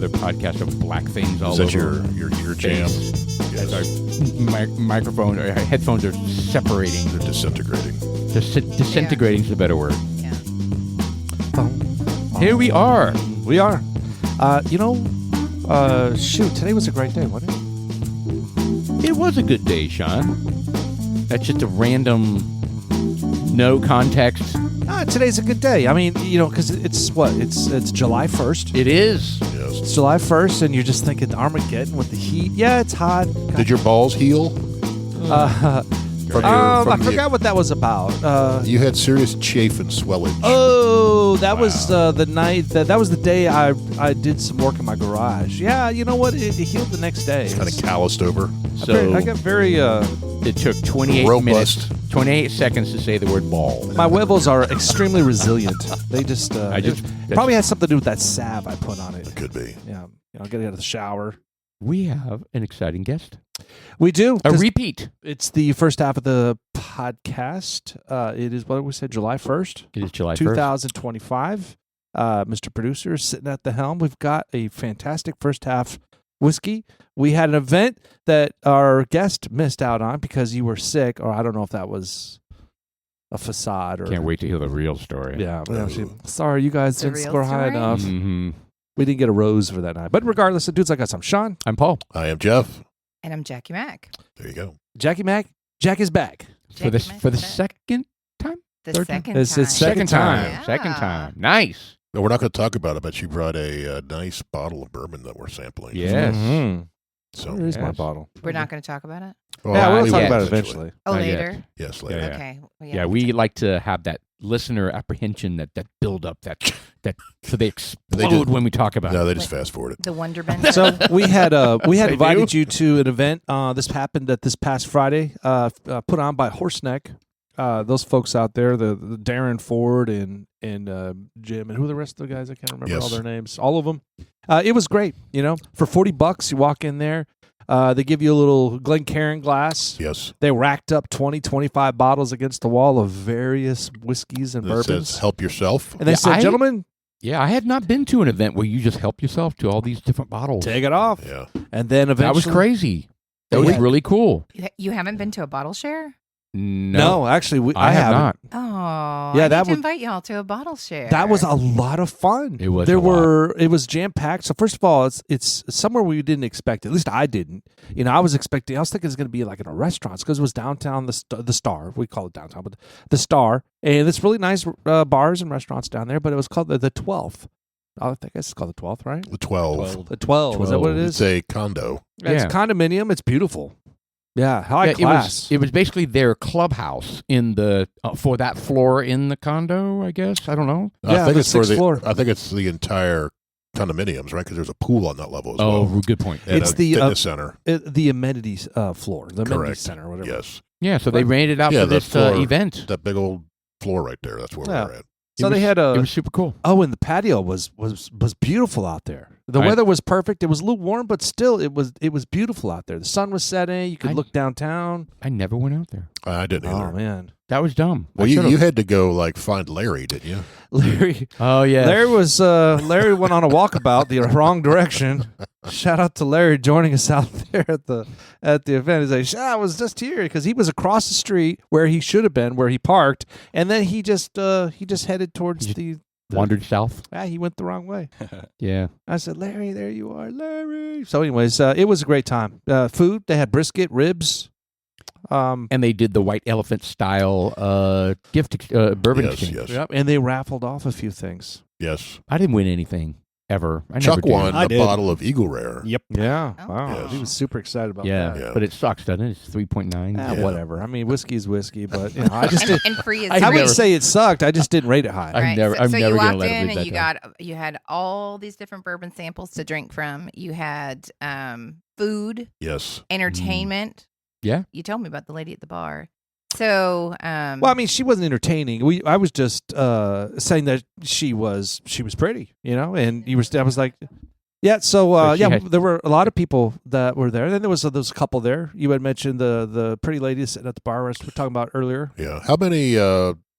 another podcast of black things all Is that over. your jam? As our microphone or headphones are separating. They're disintegrating. Disintegrating is the better word. Yeah. Here we are. We are. Shoot, today was a great day, wasn't it? It was a good day, Sean. That's just a random, no context. Today's a good day. I mean, because it's July 1st. It is. Yes. It's July 1st, and you're just thinking Armageddon with the heat. Yeah, it's hot. Did your balls heal? I forgot what that was about. You had serious chafe and swellage. Oh, that was the night that was the day I did some work in my garage. Yeah, you know what? It healed the next day. Kind of calloused over. So I got very. it took 28 minutes, 28 seconds to say the word ball. My webbles are extremely resilient. They just. It probably has something to do with that salve I put on it. It could be. Yeah, getting out of the shower. We have an exciting guest. We do. A repeat. It's the first half of the podcast. It is, what did we say, July 1st? It is July 1st. 2025. Mr. Producer is sitting at the helm. We've got a fantastic first half whiskey. We had an event that our guest missed out on because you were sick, or I don't know if that was a facade. Or Can't wait to hear the real story. Yeah. Sorry, you guys didn't score high enough. Mm-hmm. We didn't get a rose for that night. But regardless, the dudes like us. I'm Sean. I'm Paul. I am Jeff. And I'm Jackie Mack. There you go. Jackie Mack. Jack is back. For the second time? The Third second time? time. It's Second time. Yeah. Second time. Nice. No, we're not going to talk about it, but you brought a nice bottle of bourbon that we're sampling. Yes. Mm-hmm. So, Where is my Yes. bottle? We're not going to talk about it? well, Yeah, we'll Not talk yet. about it eventually. Oh, Not later? yet. Yes, later. Yeah. Okay. Well, Yeah, we like to have that listener apprehension, that build up, that so they explode when we talk about No, it. they just fast forward it. The Wonderman. So we had They invited do? you to an event. This happened at this past Friday. Put on by Horseneck. Those folks out there, the Darren Ford and Jim, and who are the rest of the guys? I can't remember all their names. All of them. It was great. For $40, you walk in there. They give you a little Glencairn glass. Yes. They racked up 20, 25 bottles against the wall of various whiskeys and It bourbons. says help yourself. And they Yeah, said, gentlemen, Yeah, I had not been to an event where you just help yourself to all these different bottles. take it off. Yeah. And then eventually. That was crazy. That was Yeah. really cool. You haven't been to a bottle share? No, actually, I have haven't. not. Oh, Yeah, I that need to would- invite y'all to a bottle share. That was a lot of fun. It was There a lot. It was jam packed. So first of all, it's somewhere we didn't expect. At least I didn't. I was thinking it's going to be like in a restaurant because it was downtown. The Star. We call it downtown, but the Star, and it's really nice bars and restaurants down there. But it was called the 12th. I think it's called the 12th, right? The 12. The 12. Is that what it It's is? a condo. It's Yeah. condominium. It's beautiful. Yeah, high class. It was basically their clubhouse in the for that floor in the condo, I guess. I don't know. Yeah, I think the it's for sixth floor. I think it's the entire condominiums, right? Because there's a pool on that level as Oh, well. good point. And It's a the, fitness center. The amenities floor, the amenities Correct. center, whatever. Yes. Yeah, so they rented it out Yeah, for that this floor. event. That big old floor right there. That's where Yeah. we're at. So It they was- had It was super cool. Oh, and the patio was beautiful out there. The weather was perfect. It was lukewarm, but still, it was beautiful out there. The sun was setting. You could look downtown. I never went out there. I didn't either. Oh man, That was dumb. Well, I should've- you had to go find Larry, didn't you? Larry. Oh yeah. Larry went on a walkabout the wrong direction. Shout out to Larry joining us out there at the event. He's like, I was just here because he was across the street where he should have been, where he parked, and then he just headed towards the wandered south. he went the wrong way. Yeah. I said, Larry, there you are, Larry. So, anyways, it was a great time. Food, they had brisket, ribs. And they did the white elephant style bourbon Yes, exchange. yes. Yep, and they raffled off a few things. Yes. I didn't win anything ever. I Chuck never did. won I a did. bottle of Eagle Rare. Yep. Yeah. Oh. Wow. Yes. He was super excited about Yeah, that. Yeah. but it sucks, doesn't it? It's 3.9. Yeah. Whatever. I mean, whiskey is whiskey, but I just did. and free is I free. wouldn't say it sucked. I just didn't rate it high. I'm never so gonna you walked let it in leave and that you had all these different bourbon samples to drink from. You had food, Yes. entertainment. Yeah. You told me about the lady at the bar. So, Well, I mean, she wasn't entertaining. I was just saying that she was pretty, and I was like, yeah. So, But she had- there were a lot of people that were there. Then there was a couple there. You had mentioned the pretty lady sitting at the bar we were talking about earlier. Yeah. How many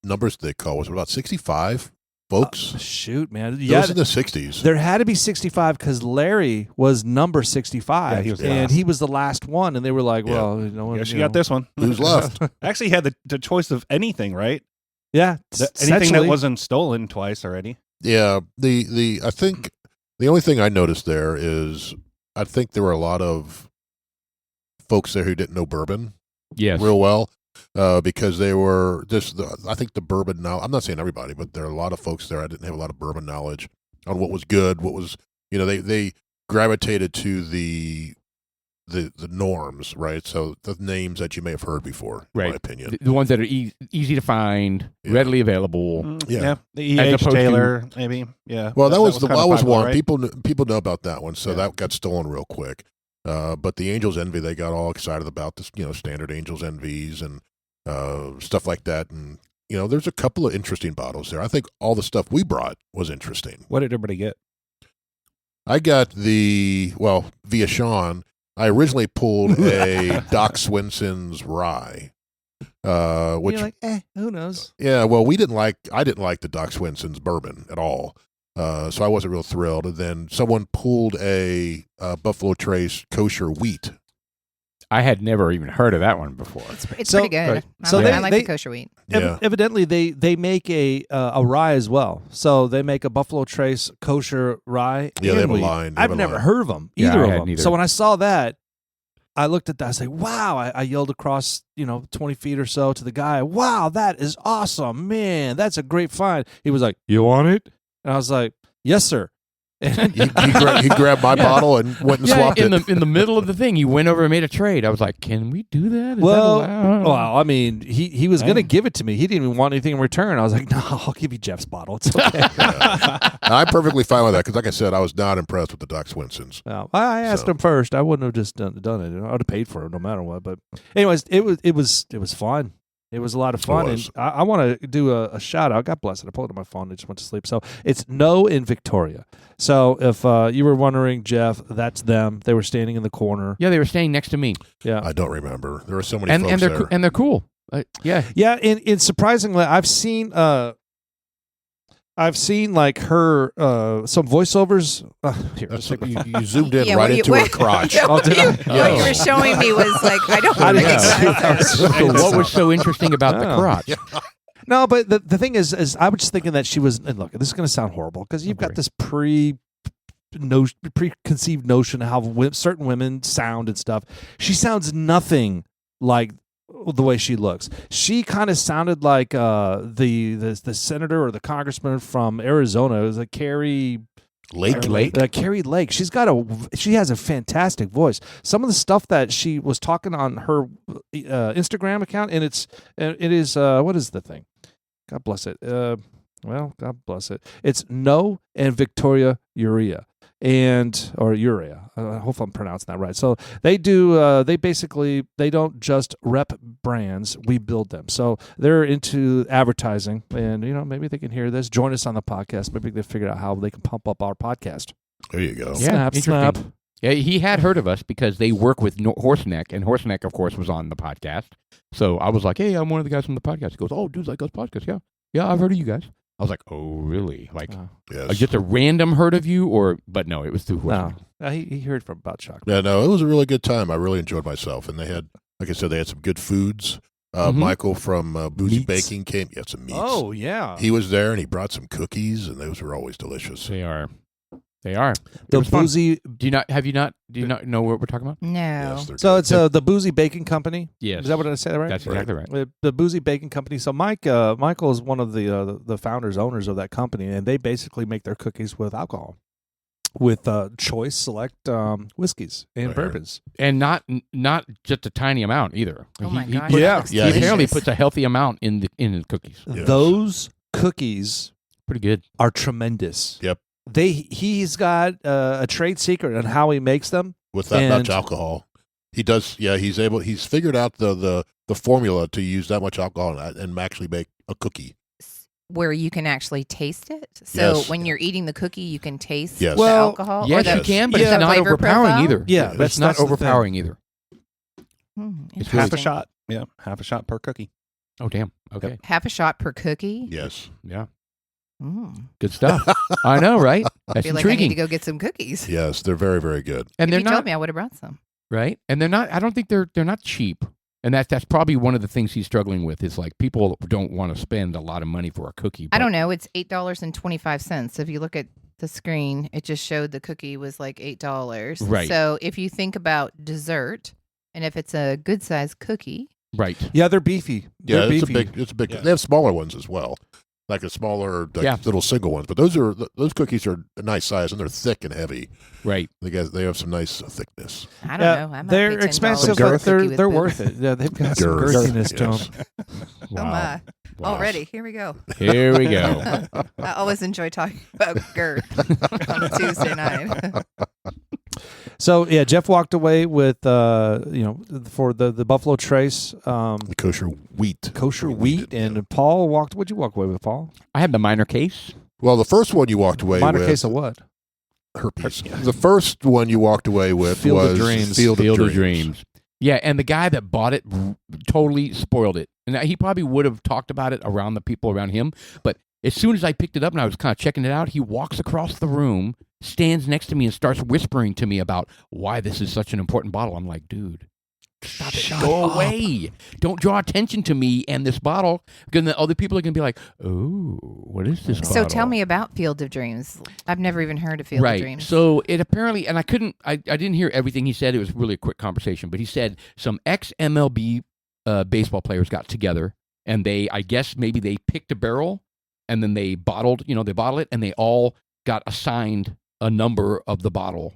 numbers did they call? Was it about 65? folks. Shoot, man. It Yeah, was in the 60s. there had to be 65 because Larry was number 65, Yeah, he was and last. he was the last one. And they were like, Yeah. "Well, you know, Yeah, she you got know. this one. Who's left? Actually, had the choice of anything, right? Yeah, Anything essentially. that wasn't stolen twice already. Yeah, I think the only thing I noticed there is I think there were a lot of folks there who didn't know bourbon Yes. real well because they were I think the bourbon now. I'm not saying everybody, but there are a lot of folks there. I didn't have a lot of bourbon knowledge on what was good, what was they gravitated to the norms, right? So the names that you may have heard before, in Right. my opinion. The ones that are easy to find, Yeah. readily available. Yeah. The As E.H. opposed to- Taylor, maybe. Yeah. Well, that was kinda one. popular, right? People know about that one, so Yeah. that got stolen real quick. But the Angels Envy, they got all excited about this, standard Angels Envies and stuff like that. And there's a couple of interesting bottles there. I think all the stuff we brought was interesting. What did everybody get? I got via Sean. I originally pulled a Doc Swenson's rye, which You're like, who knows? yeah, well, I didn't like the Doc Swenson's bourbon at all. So I wasn't real thrilled. And then someone pulled a Buffalo Trace kosher wheat. I had never even heard of that one before. It's So- pretty good. so I they- like they- the kosher wheat. Yeah. Evidently, they make a rye as well. So they make a Buffalo Trace kosher rye. Yeah, they and have a wheat. line. They have I've a never line. heard of them, Yeah, either I of hadn't them. either. So when I saw that, I looked at that. I was like, wow. I yelled across, 20 feet or so to the guy, wow, that is awesome, man. That's a great find. He was like, you want it? And I was like, yes, sir. He grabbed my bottle and went and swapped in it. the the middle of the thing, he went over and made a trade. I was like, "Can we do that? Is Well, that allowed?" well, I mean, he was going to give it to me. He didn't even want anything in return. I was like, no, I'll give you Jeff's bottle. It's okay. I'm perfectly fine with that because, like I said, I was not impressed with the Doc Swensons. Well, I asked So- him first. I wouldn't have just done it. I would have paid for it no matter what. But anyways, it was fun. It was a lot of fun, was. and I want to do a shout out. God bless it. I pulled it on my phone. I just went to sleep. So it's No in Victoria. So if you were wondering, Jeff, that's them. They were standing in the corner. yeah, they were staying next to me, Yeah, I don't remember. There were so many and folks there. they're cool. Yeah, yeah. And surprisingly, I've seen like her some voiceovers. Here, That's just take my you zoomed in Yeah, right what into her crotch. Oh, did I? What you were showing me was like, I don't I didn't recognize see her. So what was so interesting about the Oh. crotch? No, but the thing is I was just thinking that she was. And look, this is going to sound horrible because you've got Okay. this preconceived notion of how certain women sound and stuff. She sounds nothing like the way she looks. She kind of sounded like the senator or the congressman from Arizona. It was like Carrie Lake. Carrie Lake. She has a fantastic voice. Some of the stuff that she was talking on her Instagram account, and it is what is the thing? God bless it. God bless it. It's No and Victoria Urea. Or Urea. I hope I'm pronouncing that right. So they do. They don't just rep brands. We build them. So they're into advertising, and maybe they can hear this. Join us on the podcast. Maybe they figure out how they can pump up our podcast. There you go. Yeah, Snap, interesting. snap. Yeah, he had heard of us because they work with Horseneck, and Horseneck, of course, was on the podcast. So I was like, "Hey, I'm one of the guys from the podcast." He goes, "Oh, dude's like those podcasts, yeah, I've heard of you guys." I was like, "Oh, really? Like, Yes. just a random heard of you, but no, it was through Horseneck." No, he heard from about Chuck. Yeah, no, it was a really good time. I really enjoyed myself, and they had, like I said, they had some good foods. Mhm. Michael from Boozy Meats. Baking came. Yeah, some meats. Oh yeah, He was there, and he brought some cookies, and those were always delicious. They are. It the was fun. boozy. Do you not know what we're talking about? No. Yes, they're So good. it's the Boozy Baking Company. Yes. Is that what I said? Right. That's exactly right. The Boozy Baking Company. So Michael is one of the founders, owners of that company, and they basically make their cookies with alcohol, with choice select whiskeys and Right. bourbons. And not just a tiny amount either. Oh my He- gosh. he- Yeah. that looks Yeah, He delicious. apparently puts a healthy amount in the cookies. Yes. Those cookies Pretty good. are tremendous. Yep. He's got a trade secret on how he makes them. With that and- much alcohol, he does. Yeah, he's figured out the formula to use that much alcohol and actually make a cookie. Where you can actually taste it. So Yes. when you're eating the cookie, you can taste Yes. the Well, alcohol. or Yes, the, you can, but Yeah. it's not flavor overpowering profile? either. Yeah, It's that's not the thing. overpowering either. It's Half a interesting. shot. Yeah, half a shot per cookie. Oh, damn. Okay. Half a shot per cookie. Yes. Yeah. Good stuff. I know, right? I That's feel like I need intriguing. to go get some cookies. Yes, they're very, very good. And If they're you told not me, I would have brought some. right, and they're not. I don't think they're not cheap. And that's probably one of the things he's struggling with is like people don't want to spend a lot of money for a cookie. I don't know. It's $8.25. So if you look at the screen, it just showed the cookie was like $8. Right. So if you think about dessert, and if it's a good sized cookie, Right. Yeah, they're beefy. Yeah, They're it's beefy. a big. Yeah. They have smaller ones as well, like a smaller, like Yeah. little single ones. But those cookies are a nice size and they're thick and heavy. Right. They have some nice thickness. I don't know. I might They're pay $10 expensive, for a but cookie with they're booze. worth it. Yeah, they've got some Girth, girthiness to yes. them. Oh my. Wow. Already. Here we go. Here we go. I always enjoy talking about girth on a Tuesday night. So yeah, Jeff walked away with for the Buffalo Trace The kosher wheat. kosher wheat, and Paul walked. What'd you walk away with, Paul? I had the minor case. Well, the first one you walked away Minor with case of what? herpes. The first one you walked away with Field of was Dreams. Field Field of of Dreams. Dreams. Yeah, and the guy that bought it totally spoiled it. And he probably would have talked about it around the people around him. But as soon as I picked it up and I was kind of checking it out, he walks across the room, stands next to me, and starts whispering to me about why this is such an important bottle. I'm like, dude, stop it. Go away. Don't draw attention to me and this bottle. Because then other people are going to be like, oh, what is this bottle? So tell me about Field of Dreams. I've never even heard of Field Right. of Dreams. So it apparently, and I didn't hear everything he said. It was really a quick conversation, but he said some ex-MLB baseball players got together and I guess maybe they picked a barrel and then they bottle it and they all got assigned a number of the bottle.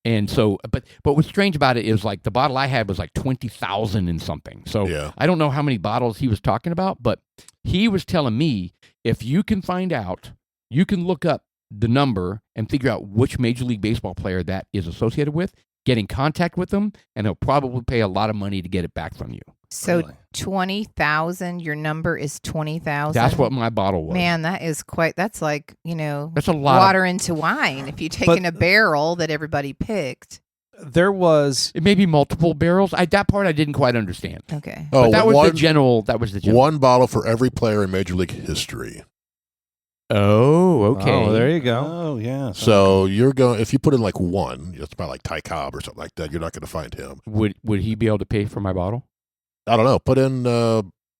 And so, but what's strange about it is like the bottle I had was like 20,000 and something. So Yeah. I don't know how many bottles he was talking about, but he was telling me if you can find out, you can look up the number and figure out which Major League Baseball player that is associated with, get in contact with them, and they'll probably pay a lot of money to get it back from you. So Really? 20,000, your number is 20,000. That's what my bottle was. Man, that's like, That's a lot. water into wine. If you take in a barrel that everybody picked. There was It may be multiple barrels. That part I didn't quite understand. Okay. Oh, But that was one, the general. That was the general. one bottle for every player in Major League history. Oh, okay. Oh, there you go. Oh yeah. So you're going if you put in like one, it's about like Ty Cobb or something like that. You're not going to find him. Would he be able to pay for my bottle? I don't know. Put in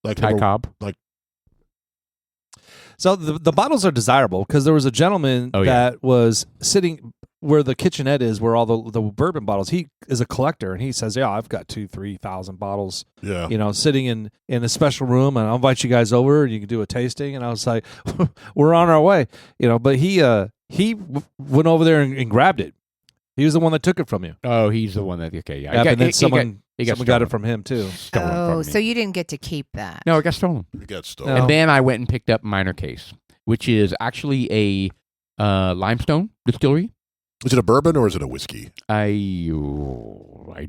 like Ty number- Cobb. So the bottles are desirable because there was a gentleman Oh, yeah. that was sitting where the kitchenette is, where all the bourbon bottles. He is a collector, and he says, "Yeah, I've got 2,000-3,000 bottles, Yeah. sitting in a special room, and I'll invite you guys over, and you can do a tasting." And I was like, "We're on our way," But he went over there and grabbed it. He was the one that took it from you. Oh, he's the one that. Okay, yeah. Yeah, and then he someone got got it stolen. from him too. Stolen Oh, from me. so you didn't get to keep that. No, it got stolen. It got stolen. No. And then I went and picked up Minor Case, which is actually a limestone distillery. Is it a bourbon or is it a whiskey? I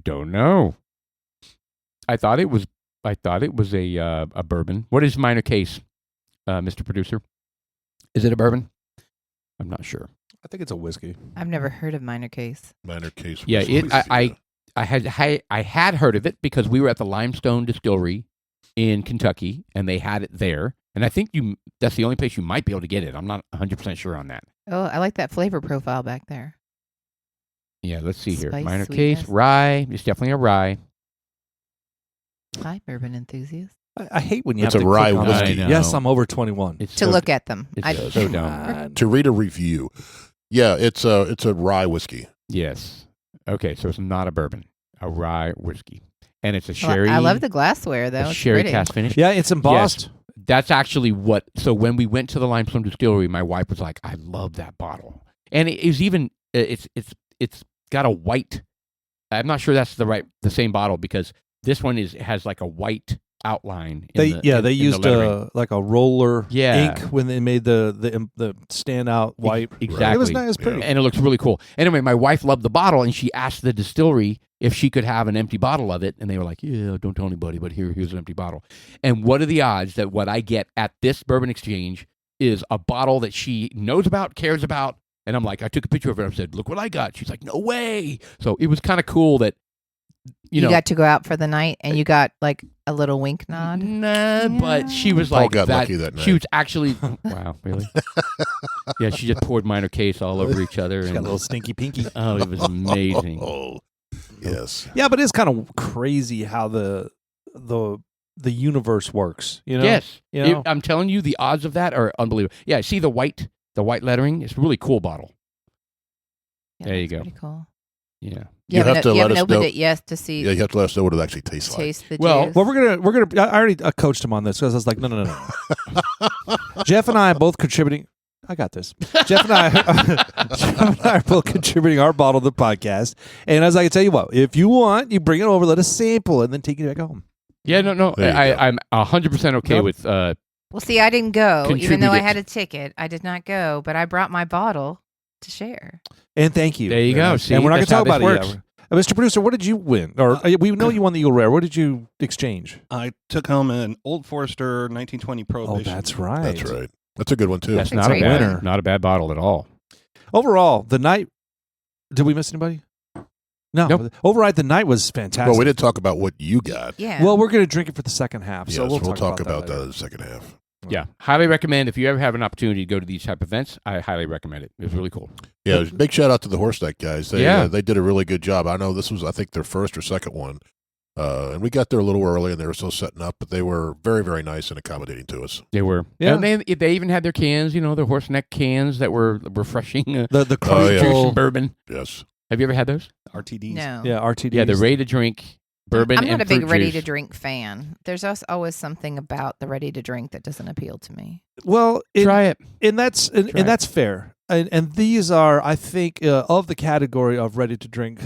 don't know. I thought it was a bourbon. What is Minor Case, Mr. Producer? Is it a bourbon? I'm not sure. I think it's a whiskey. I've never heard of Minor Case. Minor case. Yeah, whiskey. I had heard of it because we were at the Limestone Distillery in Kentucky, and they had it there. And I think that's the only place you might be able to get it. I'm not 100% sure on that. Oh, I like that flavor profile back there. Yeah, let's see here. Spice, Minor sweetness. Case, rye. It's definitely a rye. Hi, bourbon enthusiast. I hate when you It's have a to rye click on whiskey. that. I know. Yes, I'm over 21. It's To so, look at them. It's so dumb. To read a review. Yeah, it's a rye whiskey. Yes. Okay, so it's not a bourbon, a rye whiskey, and it's a Well, sherry. I love the glassware, though. a It's sherry pretty. cast finish. Yeah, it's embossed. That's actually what. So when we went to the Limestone Distillery, my wife was like, "I love that bottle," and it is even. It's got a white. I'm not sure that's the same bottle because this one has like a white outline. They in the used lettering. like a roller Yeah. ink when they made the standout white. Exactly. It was nice, it was pretty. And it looks really cool. Anyway, my wife loved the bottle, and she asked the distillery if she could have an empty bottle of it, and they were like, "Yeah, don't tell anybody, but here's an empty bottle." And what are the odds that what I get at this bourbon exchange is a bottle that she knows about, cares about? And I'm like, I took a picture of it. I said, "Look what I got." She's like, "No way!" So it was kind of cool that You know, got to go out for the night, and you got like a little wink nod. nah, but she was Paul like got that. lucky that night. She was actually, wow, really? Yeah, she just poured minor case all over each other. Got a And, little stinky pinky. oh, it was amazing. Oh, yes. Yeah, but it's kind of crazy how the universe works. You know. Yes, You know? I'm telling you, the odds of that are unbelievable. Yeah, see the white lettering. It's a really cool bottle. Yeah, There you that's go. Pretty cool. Yeah. You have to you let haven't us opened know. it yet to see. Yeah, you have to let us know what it actually tastes like. Taste the Well, juice. Well, we're gonna. I already coached him on this because I was like, no. Jeff and I are both contributing. I got this. Jeff and I are both contributing our bottle to the podcast. And as I can tell you what, if you want, you bring it over, let us sample, and then take it back home. Yeah, no. There you go. I'm 100% okay Nope. with. Well, see, I didn't go, even though I Contributed. had a ticket. I did not go, but I brought my bottle to share. And thank you. There you go. nice. See, and we're not going that's to how talk about this it works. yet. Mr. Producer, what did you win? Or we know you won the Eagle Rare. What did you exchange? I took home an Old Forester 1920 Oh, Prohibition. that's right. That's right. That's a good one too. That's That's not a right. bad, Winner. not a bad bottle at all. Overall, the night. Did we miss anybody? No. Nope. Overall, the night was fantastic. Well, we didn't talk about what you got. Yeah. Well, we're going to drink it for the second half. Yes, So we'll talk about later. that in the second half. Yeah, highly recommend. If you ever have an opportunity to go to these type of events, I highly recommend it. It was really cool. Yeah, big shout out to the Horseneck guys. They, Yeah. they did a really good job. I know this was, I think, their first or second one. And we got there a little early, and they were still setting up, but they were very, very nice and accommodating to us. They were. Yeah. And they even had their cans, the Horseneck cans that were refreshing. The Oh, yeah. Juice crystal. and bourbon. Yes. Have you ever had those? RTDs. no. Yeah, RTD. Yeah, the ready to drink bourbon. I'm not and a big fruit ready juice. to drink fan. There's always something about the ready to drink that doesn't appeal to me. Well, Try it. and that's Try it. that's fair. And these are, I think, of the category of ready to drink.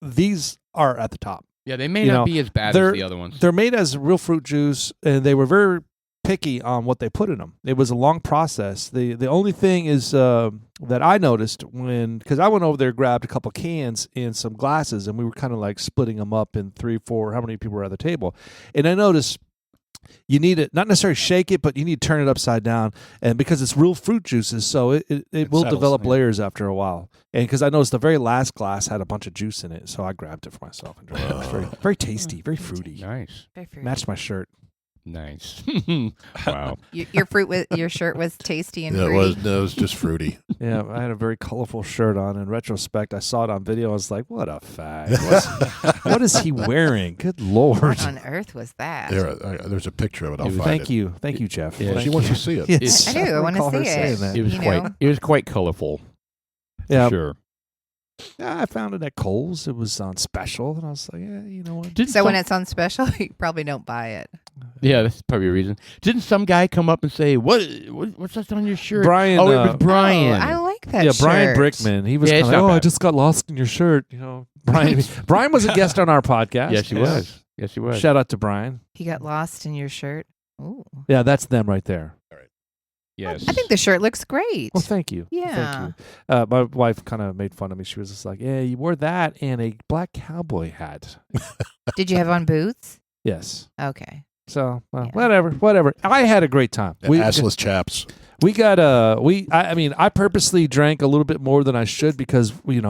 These are at the top. Yeah, they may You not know, be as bad they're- as the other ones. They're made as real fruit juice, and they were very picky on what they put in them. It was a long process. The only thing is that I noticed because I went over there, grabbed a couple cans and some glasses, and we were kind of like splitting them up in 3, 4. How many people were at the table? And I noticed you need it not necessarily shake it, but you need to turn it upside down, and because it's real fruit juices, so it will settles, develop yeah. layers after a while. And because I noticed the very last glass had a bunch of juice in it, so I grabbed it for myself and drank it. It was very, very tasty, very fruity. Nice. Very fruity. Matched my shirt. Nice. Wow. Your shirt was tasty and Yeah, fruity. it was just fruity. Yeah, I had a very colorful shirt on. In retrospect, I saw it on video. I was like, what a fag. What is he wearing? Good Lord. What on earth was that? There's a picture of it. I'll find Thank it. you. Thank you, Jeff. Yeah. She wants to see it. Yes. I do. I wanna recall her see it. saying that. It was You quite. know? It was quite colorful. Yeah. Sure. Yeah, I found it at Kohl's. It was on special. And I was like, yeah, you know what? So when it's on special, you probably don't buy it. Yeah, that's probably a reason. Didn't some guy come up and say, what's that on your shirt? Brian, Oh, it was Brian. Oh, I like that Yeah, shirt. Brian Brickman. He was Yeah, kind it's of like, not I bad. just got lost in your shirt. You know, Brian was a guest on our podcast. Yes, he was. Yes, he was. Shout out to Brian. He got lost in your shirt. Ooh. Yeah, that's them right there. Yes. I think the shirt looks great. Well, thank you. Well, Yeah. thank you. My wife kind of made fun of me. She was just like, yeah, you wore that and a black cowboy hat. Did you have on boots? Yes. Okay. So, Yeah. whatever. I had a great time. Assless chaps. We got I mean, I purposely drank a little bit more than I should because we're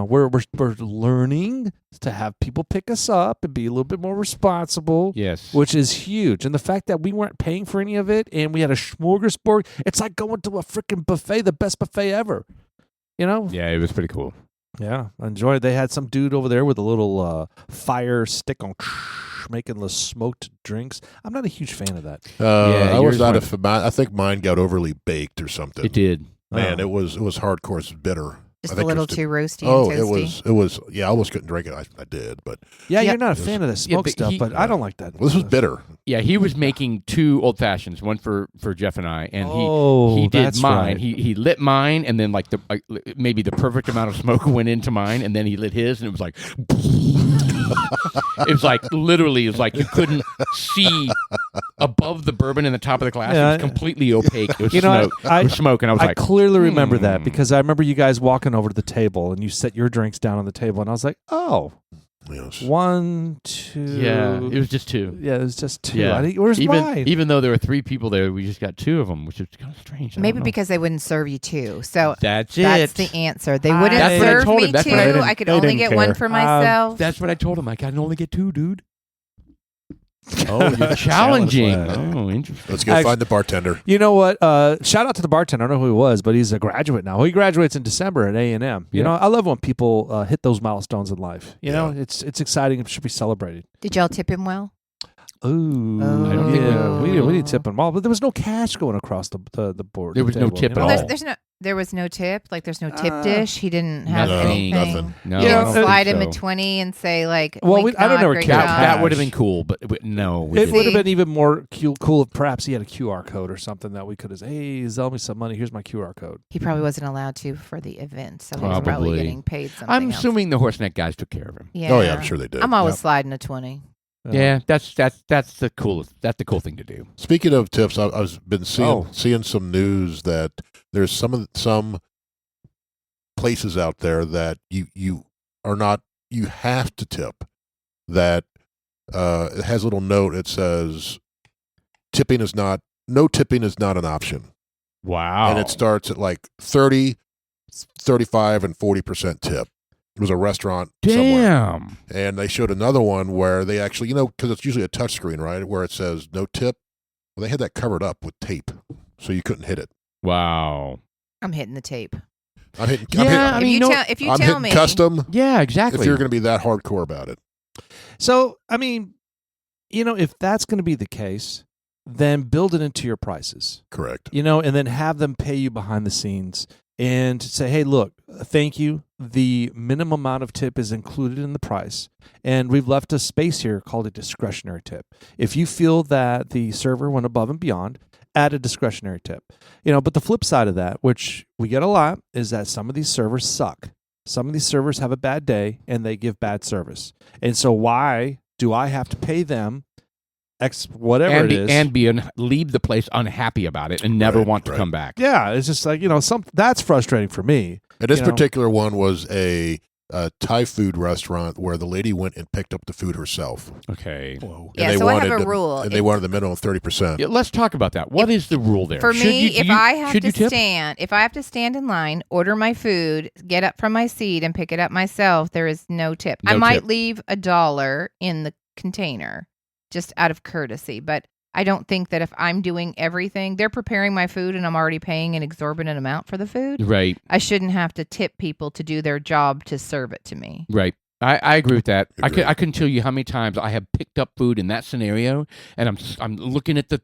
learning to have people pick us up and be a little bit more responsible. Yes. Which is huge. And the fact that we weren't paying for any of it and we had a smorgasbord, it's like going to a freaking buffet, the best buffet ever. You know? Yeah, it was pretty cool. Yeah, I enjoyed it. They had some dude over there with a little fire stick on making the smoked drinks. I'm not a huge fan of that. I was yours not went- a fan. I think mine got overly baked or something. It did. Man, Oh. it was hardcore. It was bitter. Just I a think little yours did- too roasty Oh, and toasty. it was. Yeah, I almost couldn't drink it. I did, but Yeah, Yeah. you're not a fan of the smoke but stuff, he- but I don't like that. well, this was bitter. Yeah, he was making 2 old fashions, one for Jeff and I, and Oh, he did that's mine. right. He lit mine, and then like maybe the perfect amount of smoke went into mine, and then he lit his, and it was like it was like literally, it was like you couldn't see above the bourbon in the top of the glass. Yeah, It was completely opaque. It was You know, smoke. I- It was smoke, and I was I like, clearly remember that "Hmm." because I remember you guys walking over to the table and you set your drinks down on the table, and I was like, oh, Yes. 1, 2. Yeah, it was just 2. Yeah, it was just 2. Yeah. Where's mine? Even though there were 3 people there, we just got 2 of them, which is kind of strange. I Maybe don't know. because they wouldn't serve you 2. So that's that's it. the answer. They wouldn't That's what I serve told me him. That's 2. what I didn't- I could they only didn't get care. 1 for myself. That's what I told him. I can only get 2, dude. Oh, you're challenging. Oh, interesting. Let's go find the bartender. You know what? Shout out to the bartender. I don't know who he was, but he's a graduate now. He graduates in December at A&M. You Yeah. know, I love when people hit those milestones in life. You know, Yeah. it's exciting. It should be celebrated. Did y'all tip him well? Ooh, I don't think yeah, we didn't tip them all, but there was no cash going across the board. There was no table, tip you at know? all. There was no tip. Like there's no tip dish. He didn't have No, anything. nothing. No, You I don't don't think slide him so. a 20 and say like, Well, wink, I don't nod, know what great count job. That would have been cool, but no. We It didn't. would have been even more cool if perhaps he had a QR code or something that we could have said, hey, sell me some money. Here's my QR code. He probably wasn't allowed to for the event, so he's Probably. probably getting paid something I'm else. assuming the Horseneck guys took care of him. Yeah. Oh, yeah, I'm sure they did. I'm always Yep. sliding a 20. Yeah, that's the coolest. That's the cool thing to do. Speaking of tips, I've been Oh. seeing some news that there's some places out there that you have to tip. That it has a little note. It says no tipping is not an option, Wow. and it starts at like 30, 35, and 40% tip. It was a restaurant somewhere. Damn. And they showed another one where they actually, because it's usually a touch screen, right, where it says no tip. Well, they had that covered up with tape, so you couldn't hit it. Wow. I'm hitting the tape. I'm hitting. Yeah, I If mean, you no- tell if you I'm tell hitting me custom. Yeah, exactly. If you're going to be that hardcore about it, So, I mean, if that's going to be the case, then build it into your prices, correct. and then have them pay you behind the scenes and say, hey, look, thank you. The minimum amount of tip is included in the price. And we've left a space here called a discretionary tip. If you feel that the server went above and beyond, add a discretionary tip. But the flip side of that, which we get a lot, is that some of these servers suck. Some of these servers have a bad day and they give bad service. And so why do I have to pay them X whatever it is? And leave the place unhappy about it and never Right, want to right. come back. Yeah, it's just like, that's frustrating for me. And this You know. particular one was a Thai food restaurant where the lady went and picked up the food herself. Okay. And Yeah, they so I have wanted a rule. and they wanted the minimum 30%. Yeah, let's talk about that. What is the rule there? For Should me, you- if you- I have should you to tip? stand in line, order my food, get up from my seat and pick it up myself, there is no tip. I No might tip. leave $1 in the container just out of courtesy, but I don't think that if I'm doing everything, they're preparing my food and I'm already paying an exorbitant amount for the food. Right. I shouldn't have to tip people to do their job to serve it to me. Right. I agree with that. Agreed. I couldn't tell you how many times I have picked up food in that scenario, and I'm looking at the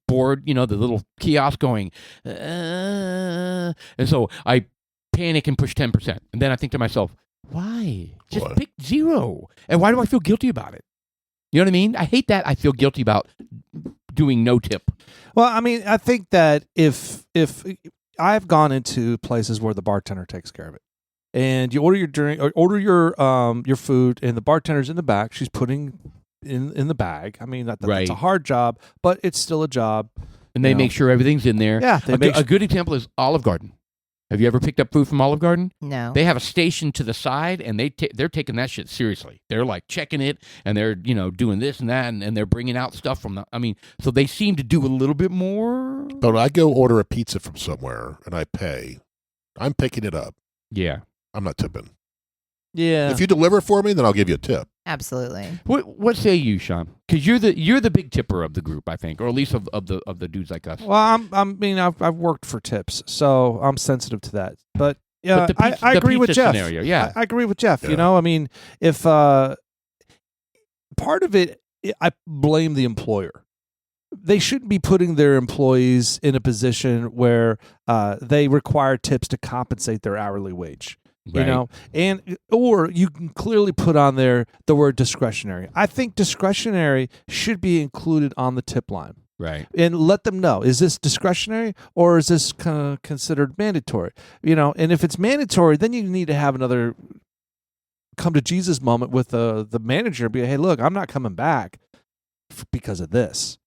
board, the little kiosk going, and so I panic and push 10%, and then I think to myself, why? Just What? pick 0, and why do I feel guilty about it? You know what I mean? I hate that. I feel guilty about doing no tip. Well, I mean, I think that if I've gone into places where the bartender takes care of it, and you order your drink or order your food, and the bartender's in the back, she's putting in the bag. I mean, that's Right. a hard job, but it's still a job. And they You know. make sure everything's in there. Yeah, they A, make a good example is Olive Garden. Have you ever picked up food from Olive Garden? No. They have a station to the side, and they're taking that shit seriously. They're like checking it, and they're doing this and that, and they're bringing out stuff from the. I mean, so they seem to do a little bit more. But when I go order a pizza from somewhere and I pay, I'm picking it up. Yeah. I'm not tipping. Yeah. If you deliver it for me, then I'll give you a tip. Absolutely. What say you, Sean? Because you're the big tipper of the group, I think, or at least of the dudes like us. Well, I've worked for tips, so I'm sensitive to that. But yeah, But the pizza- I the agree with pizza Jeff. scenario, yeah. I agree with Jeff. Yeah. I mean, if part of it, I blame the employer. They shouldn't be putting their employees in a position where they require tips to compensate their hourly wage. Right. Or you can clearly put on there the word discretionary. I think discretionary should be included on the tip line. Right. And let them know, is this discretionary or is this considered mandatory? And if it's mandatory, then you need to have another come to Jesus moment with the manager. Be, hey, look, I'm not coming back because of this.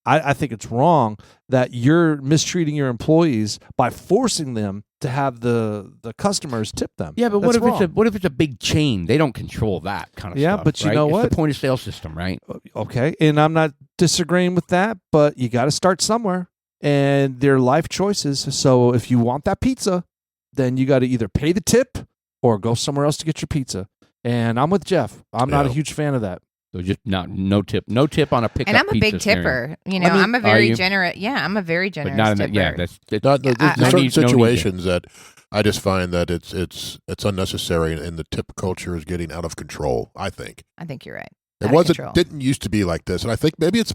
I think it's wrong that you're mistreating your employees by forcing them to to have the customers tip them. Yeah, but That's what if it's a big chain? They don't control that kind of stuff. Yeah, but you right? know It's what? the point of sale system, right? Okay, and I'm not disagreeing with that, but you got to start somewhere, and they're life choices. So if you want that pizza, then you got to either pay the tip or go somewhere else to get your pizza. And I'm with Jeff. I'm not a huge fan of that. So just no tip on a pickup. And I'm a big pizza scenario. tipper. You know, I mean, I'm a very you? generous. Yeah, I'm a very generous But not in tipper. that. Yeah, that's There's I- certain no need situations that I just find that it's unnecessary, and the tip culture is getting out of control. I think I think you're right. it Out of control. didn't used to be like this, and I think maybe it's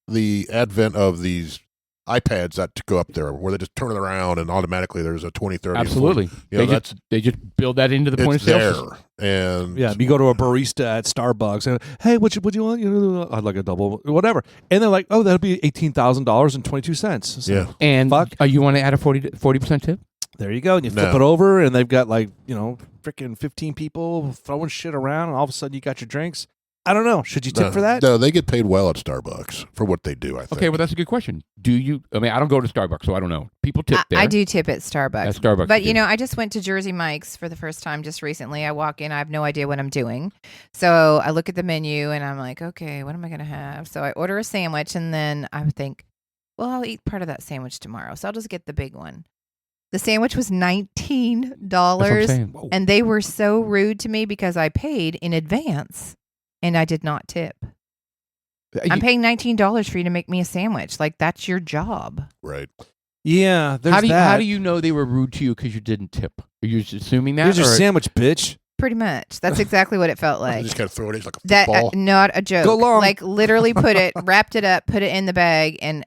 the advent of these iPads that go up there where they just turn it around and automatically there's a 20, 30. absolutely. 40. You know, They just build that into the point of it's sale there, system. and Yeah, you go to a barista at Starbucks and hey, what you want? You know, I'd like a double, whatever. And they're like, oh, that'll be $18,000.22. So yeah. And Fuck. you want to add a 40% tip? there you go. And you flip No. it over, and they've got freaking 15 people throwing shit around, and all of a sudden you got your drinks. I don't know. Should you tip for that? No, they get paid well at Starbucks for what they do. I think. Okay, well that's a good question. Do you? I mean, I don't go to Starbucks, so I don't know. People tip there. I do tip at Starbucks. At Starbucks, But, you you do. know, I just went to Jersey Mike's for the first time just recently. I walk in, I have no idea what I'm doing. So I look at the menu and I'm like, okay, what am I going to have? So I order a sandwich and then I think, well, I'll eat part of that sandwich tomorrow. So I'll just get the big one. The sandwich was $19. That's what I'm saying. Whoa. And they were so rude to me because I paid in advance and I did not tip. I'm paying $19 for you to make me a sandwich. Like, that's your job. Right. Yeah, there's How do you, that. how do you know they were rude to you because you didn't tip? Are you just assuming that? Here's your or- sandwich, bitch. Pretty much. That's exactly what it felt They like. just kind of throw it in like a That football. not a joke. Go long. Like literally wrapped it up, put it in the bag, and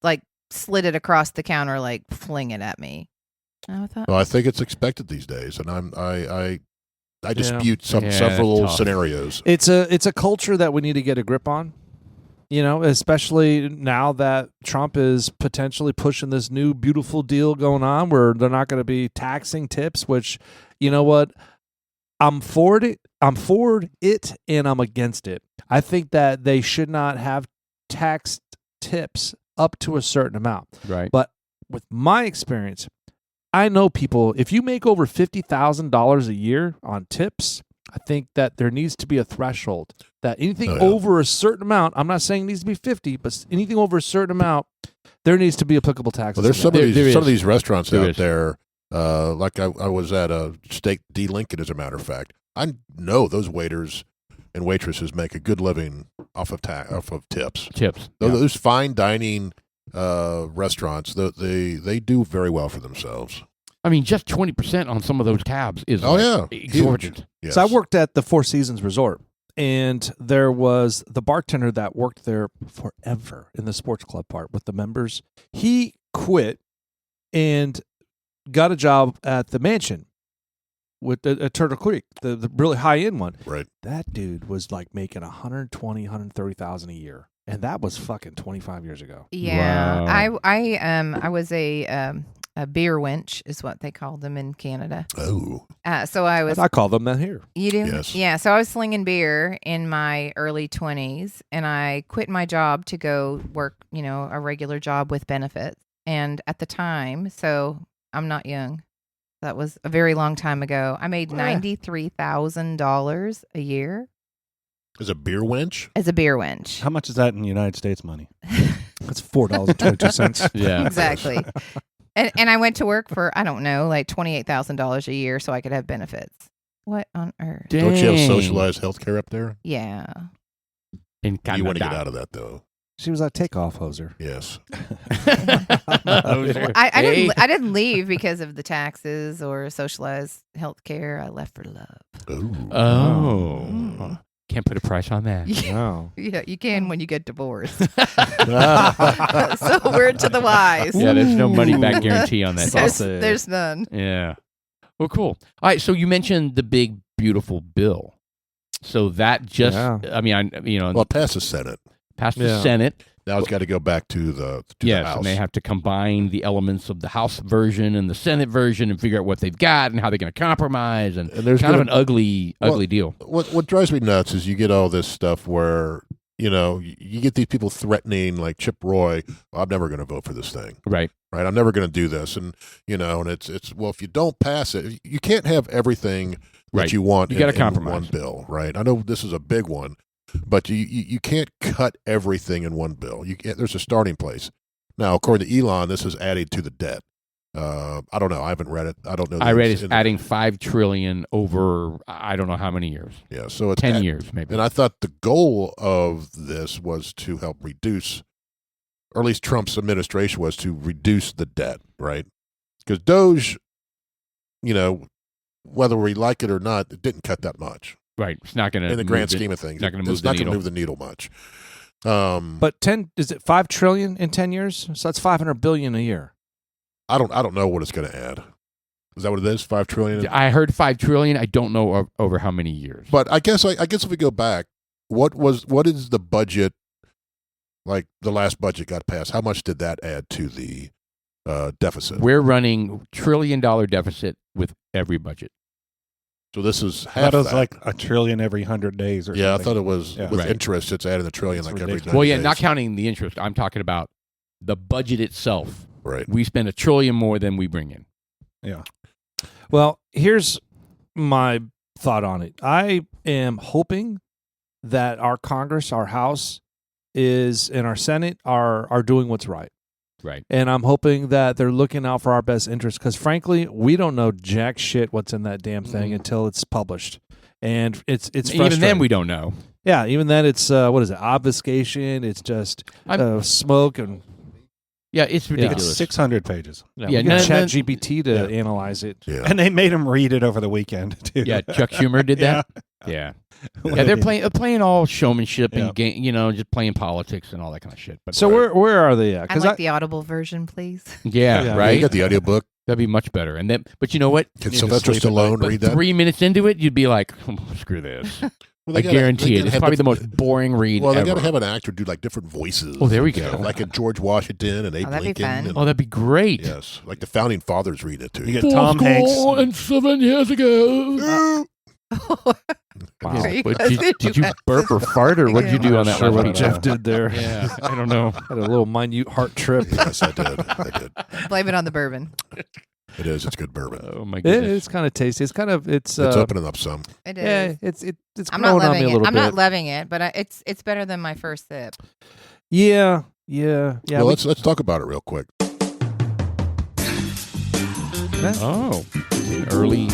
like slid it across the counter, like fling it at me. I thought, Well, I think it's expected these days, and I Yeah. dispute Yeah, several that's tough. scenarios. It's a culture that we need to get a grip on. You know, especially now that Trump is potentially pushing this new beautiful deal going on where they're not going to be taxing tips, which, you know what? I'm for it, and I'm against it. I think that they should not have taxed tips up to a certain amount. Right. But with my experience, I know people, if you make over $50,000 a year on tips, I think that there needs to be a threshold that anything Oh, yeah. over a certain amount, I'm not saying it needs to be 50, but anything over a certain amount, there needs to be applicable taxes. Well, there's on that. There some of is. these restaurants There out is. there. Like I was at a steak D Lincoln, as a matter of fact. I know those waiters and waitresses make a good living off of tips. Tips. Those fine dining restaurants, they do very well for themselves. I mean, just 20% on some of those tabs is Oh, yeah. exorbitant. Yes. So I worked at the Four Seasons Resort, and there was the bartender that worked there forever in the sports club part with the members. He quit and got a job at the mansion with at Turtle Creek, the really high end one. Right. That dude was like making $130,000 a year, and that was fucking 25 years ago. yeah, Wow. I was a beer wench is what they called them in Canada. Oh, So I was. I call them that here. You do? Yes. Yeah. So I was slinging beer in my early 20s, and I quit my job to go work, a regular job with benefits. And at the time, so I'm not young. That was a very long time ago. I made $93,000 a year is a beer wench? as a beer wench. How much is that in United States money? That's $4.22. Yeah. Exactly. And I went to work for, I don't know, like $28,000 a year so I could have benefits. What on earth? Don't you have Dang. socialized health care up there? Yeah. In You want to get Canada. out of that, though. She was a takeoff hoser. Yes. I Hey. didn't leave because of the taxes or socialized health care. I left for love. Ooh. Oh. Mm. Can't put a price on that. Wow. Yeah, you can when you get divorced. So word to the wise. Yeah, there's no money back guarantee on that. There's none. Yeah. Well, cool. All right. So you mentioned the big, beautiful bill. So that just, Yeah. I mean, Well, it passed the Senate. passed the Yeah. Senate. Now it's got to go back to the Yes, House. and they have to combine the elements of the House version and the Senate version and figure out what they've got and how they're going to compromise. And And there's kind of gonna- an ugly Well, deal. What drives me nuts is you get all this stuff where you get these people threatening, like Chip Roy, well, I'm never going to vote for this thing. Right. Right. I'm never going to do this. And, and it's, well, if you don't pass it, you can't have everything that you want You got to in compromise. one bill. Right. I know this is a big one, but you can't cut everything in one bill. There's a starting place. Now, according to Elon, this is adding to the debt. I don't know. I haven't read it. I don't know. I read it's adding $5 trillion over I don't know how many years. Yeah, so it's 10 years maybe. And I thought the goal of this was to help reduce, or at least Trump's administration was to reduce the debt, right? Because Doge, whether we like it or not, it didn't cut that much. Right. It's not going to in the grand scheme of things. It's not going to move the needle much. But is it $5 trillion in 10 years? So that's $500 billion a year. I don't know what it's going to add. Is that what it is? $5 trillion? I heard $5 trillion. I don't know over how many years. But I guess if we go back, what is the budget? Like the last budget got passed. How much did that add to the deficit? We're running $1 trillion deficit with every budget. So this is half. That was like $1 trillion every 100 days, or yeah. something. I thought it was with Right. interest. It's adding $1 trillion It's like every. ridiculous. 90 Well, yeah, days. not counting the interest. I'm talking about the budget itself. Right. We spend $1 trillion more than we bring in. Yeah. Well, here's my thought on it. I am hoping that our Congress, our House, and our Senate are doing what's right. Right. And I'm hoping that they're looking out for our best interest because, frankly, we don't know jack shit what's in that damn thing until it's published. And it's frustrating. Even then, we don't know. Yeah, even then, it's, what is it, obfuscation. It's just smoke and... Yeah, it's ridiculous. It's 600 pages. Yeah, Yeah, we can chat GPT to analyze it. Yeah. And they made him read it over the weekend, too. Yeah, Chuck Schumer did that. Yeah. Yeah, they're playing all showmanship Yeah. and game, just playing politics and all that kind of shit. But So where are they at? I'd like the Audible version, please. yeah, Yeah. right. You got the audiobook. That'd be much better. And then, but you know what? Can need to Sylvester sleep at Stallone But read that? 3 minutes into it, you'd be like, screw this. Well, I they gotta- guarantee they it. gotta It's have probably the most boring read Well, they ever. got to have an actor do like different voices. Oh, there we go. Like a George Washington and Abe that'd be Lincoln. fun. And, Oh, that'd be great. yes, like the founding fathers read it to You you. get Tom Hanks. 7 years ago. Wow. There you But go. did you burp or fart or what did you do on that Sure last what speech? Jeff did there. Yeah, I don't know. Had a little minute heart trip. Yes, I did. I did. Blame it on the bourbon. It is. It's good bourbon. Oh my goodness. It's kind of tasty. It's It's opening up some. It is. yeah, it's I'm not growing on me loving a it. little I'm bit. not loving it, but it's better than my first sip. Yeah. Well, let's talk about it real quick. Oh, an early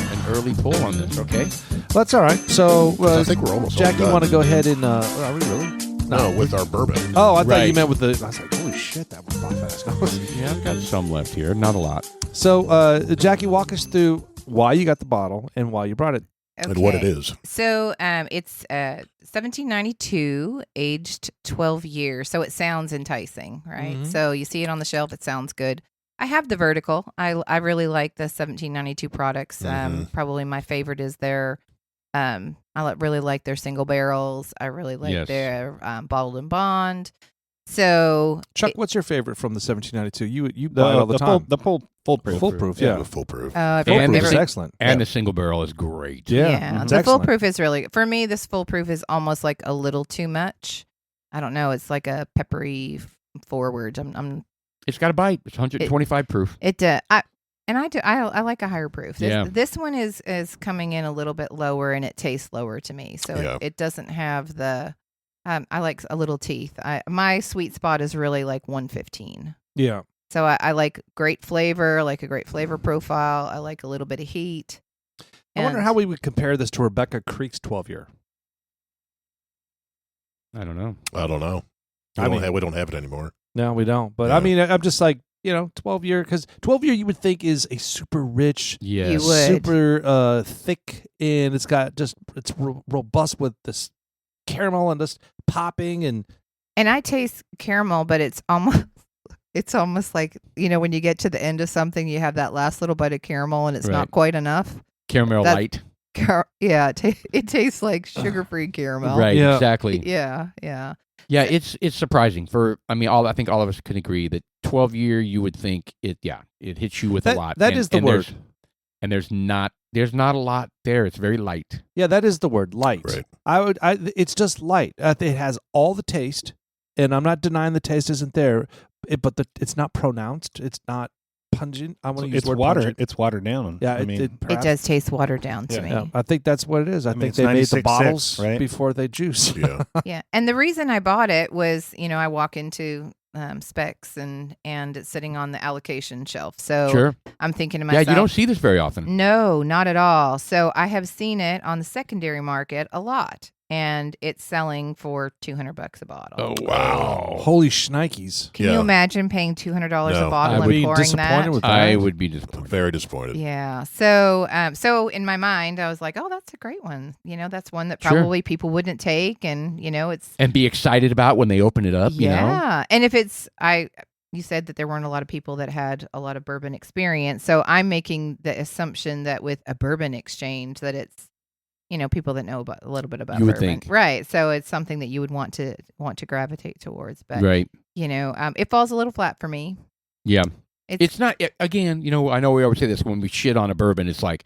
pull on this. Okay. That's all right. So, I think we're almost Jack, all you done. want to go ahead and are we really? No, with our bourbon. Oh, I thought Right. you meant with the. I was like, holy shit, that went by fast. Yeah, I've got some left here. Not a lot. So, Jackie, walk us through why you got the bottle and why you brought it. And what it is. So it's 1792, aged 12 years. So it sounds enticing, right? Mhm. So you see it on the shelf. It sounds good. I have the vertical. I really like the 1792 products. Mhm. Probably my favorite is their. Really like their single barrels. I really like Yes. their bottled and bond. So Chuck, what's your favorite from the 1792? You buy it all the time. Foolproof. Foolproof, yeah. Foolproof. if And you've the Foolproof is sing- excellent. And the single barrel is great. Yeah, it's the excellent. foolproof is really for me. This foolproof is almost like a little too much. I don't know. It's like a peppery forward. It's got a bite. It's 125 proof. I like a higher proof. Yeah. This one is coming in a little bit lower and it tastes lower to me. So Yeah. it doesn't have the. I like a little teeth. My sweet spot is really like 115. Yeah. So I like great flavor. I like a great flavor profile. I like a little bit of heat. I wonder And- how we would compare this to Rebecca Creek's 12-year. I don't know. I don't know. We don't have it anymore. No, we don't. But Yeah. I mean, I'm just like, 12-year, because 12-year you would think is a super rich, Yes. You would. super thick, and it's robust with this caramel and just popping and And I taste caramel, but it's almost like, when you get to the end of something, you have that last little bite of caramel and it's Right. not quite enough. Caramel That- light. It tastes like sugar-free caramel. Right, Yeah. exactly. Yeah. Yeah, it's surprising. I think all of us can agree that 12-year, you would think it hits you with a lot. That is the word. And there's not There's not a lot there. It's very light. Yeah, that is the word, light. Right. It's just light. It has all the taste, and I'm not denying the taste isn't there, but it's not pronounced. It's not pungent. I want to use the word pungent. It's watered down. Yeah, I mean, It does taste watered down to me. Yeah, I think that's what it is. I mean, think it's they made the 96.6, bottles right? before they juice. Yeah. Yeah, and the reason I bought it was, I walk into Specs and it's sitting on the allocation shelf. So Sure. I'm thinking to Yeah, myself, you don't see this very often. no, not at all. So I have seen it on the secondary market a lot, and it's selling for $200 a bottle. Oh, wow. Holy shnikes. Can Yeah. you imagine paying $200 No. a bottle I'd and be pouring disappointed that? with that. I would be disappointed. Very disappointed. Yeah. So in my mind, I was like, oh, that's a great one. That's one that Sure. probably people wouldn't take, and it's And be excited about when they open it up, you know? yeah. And if you said that there weren't a lot of people that had a lot of bourbon experience, so I'm making the assumption that with a bourbon exchange, that it's people that know a little bit about You would bourbon, think. right? So it's something that you would want to gravitate towards, but Right. it falls a little flat for me. Yeah. It's It's not, again, I know we always say this when we shit on a bourbon. It's like,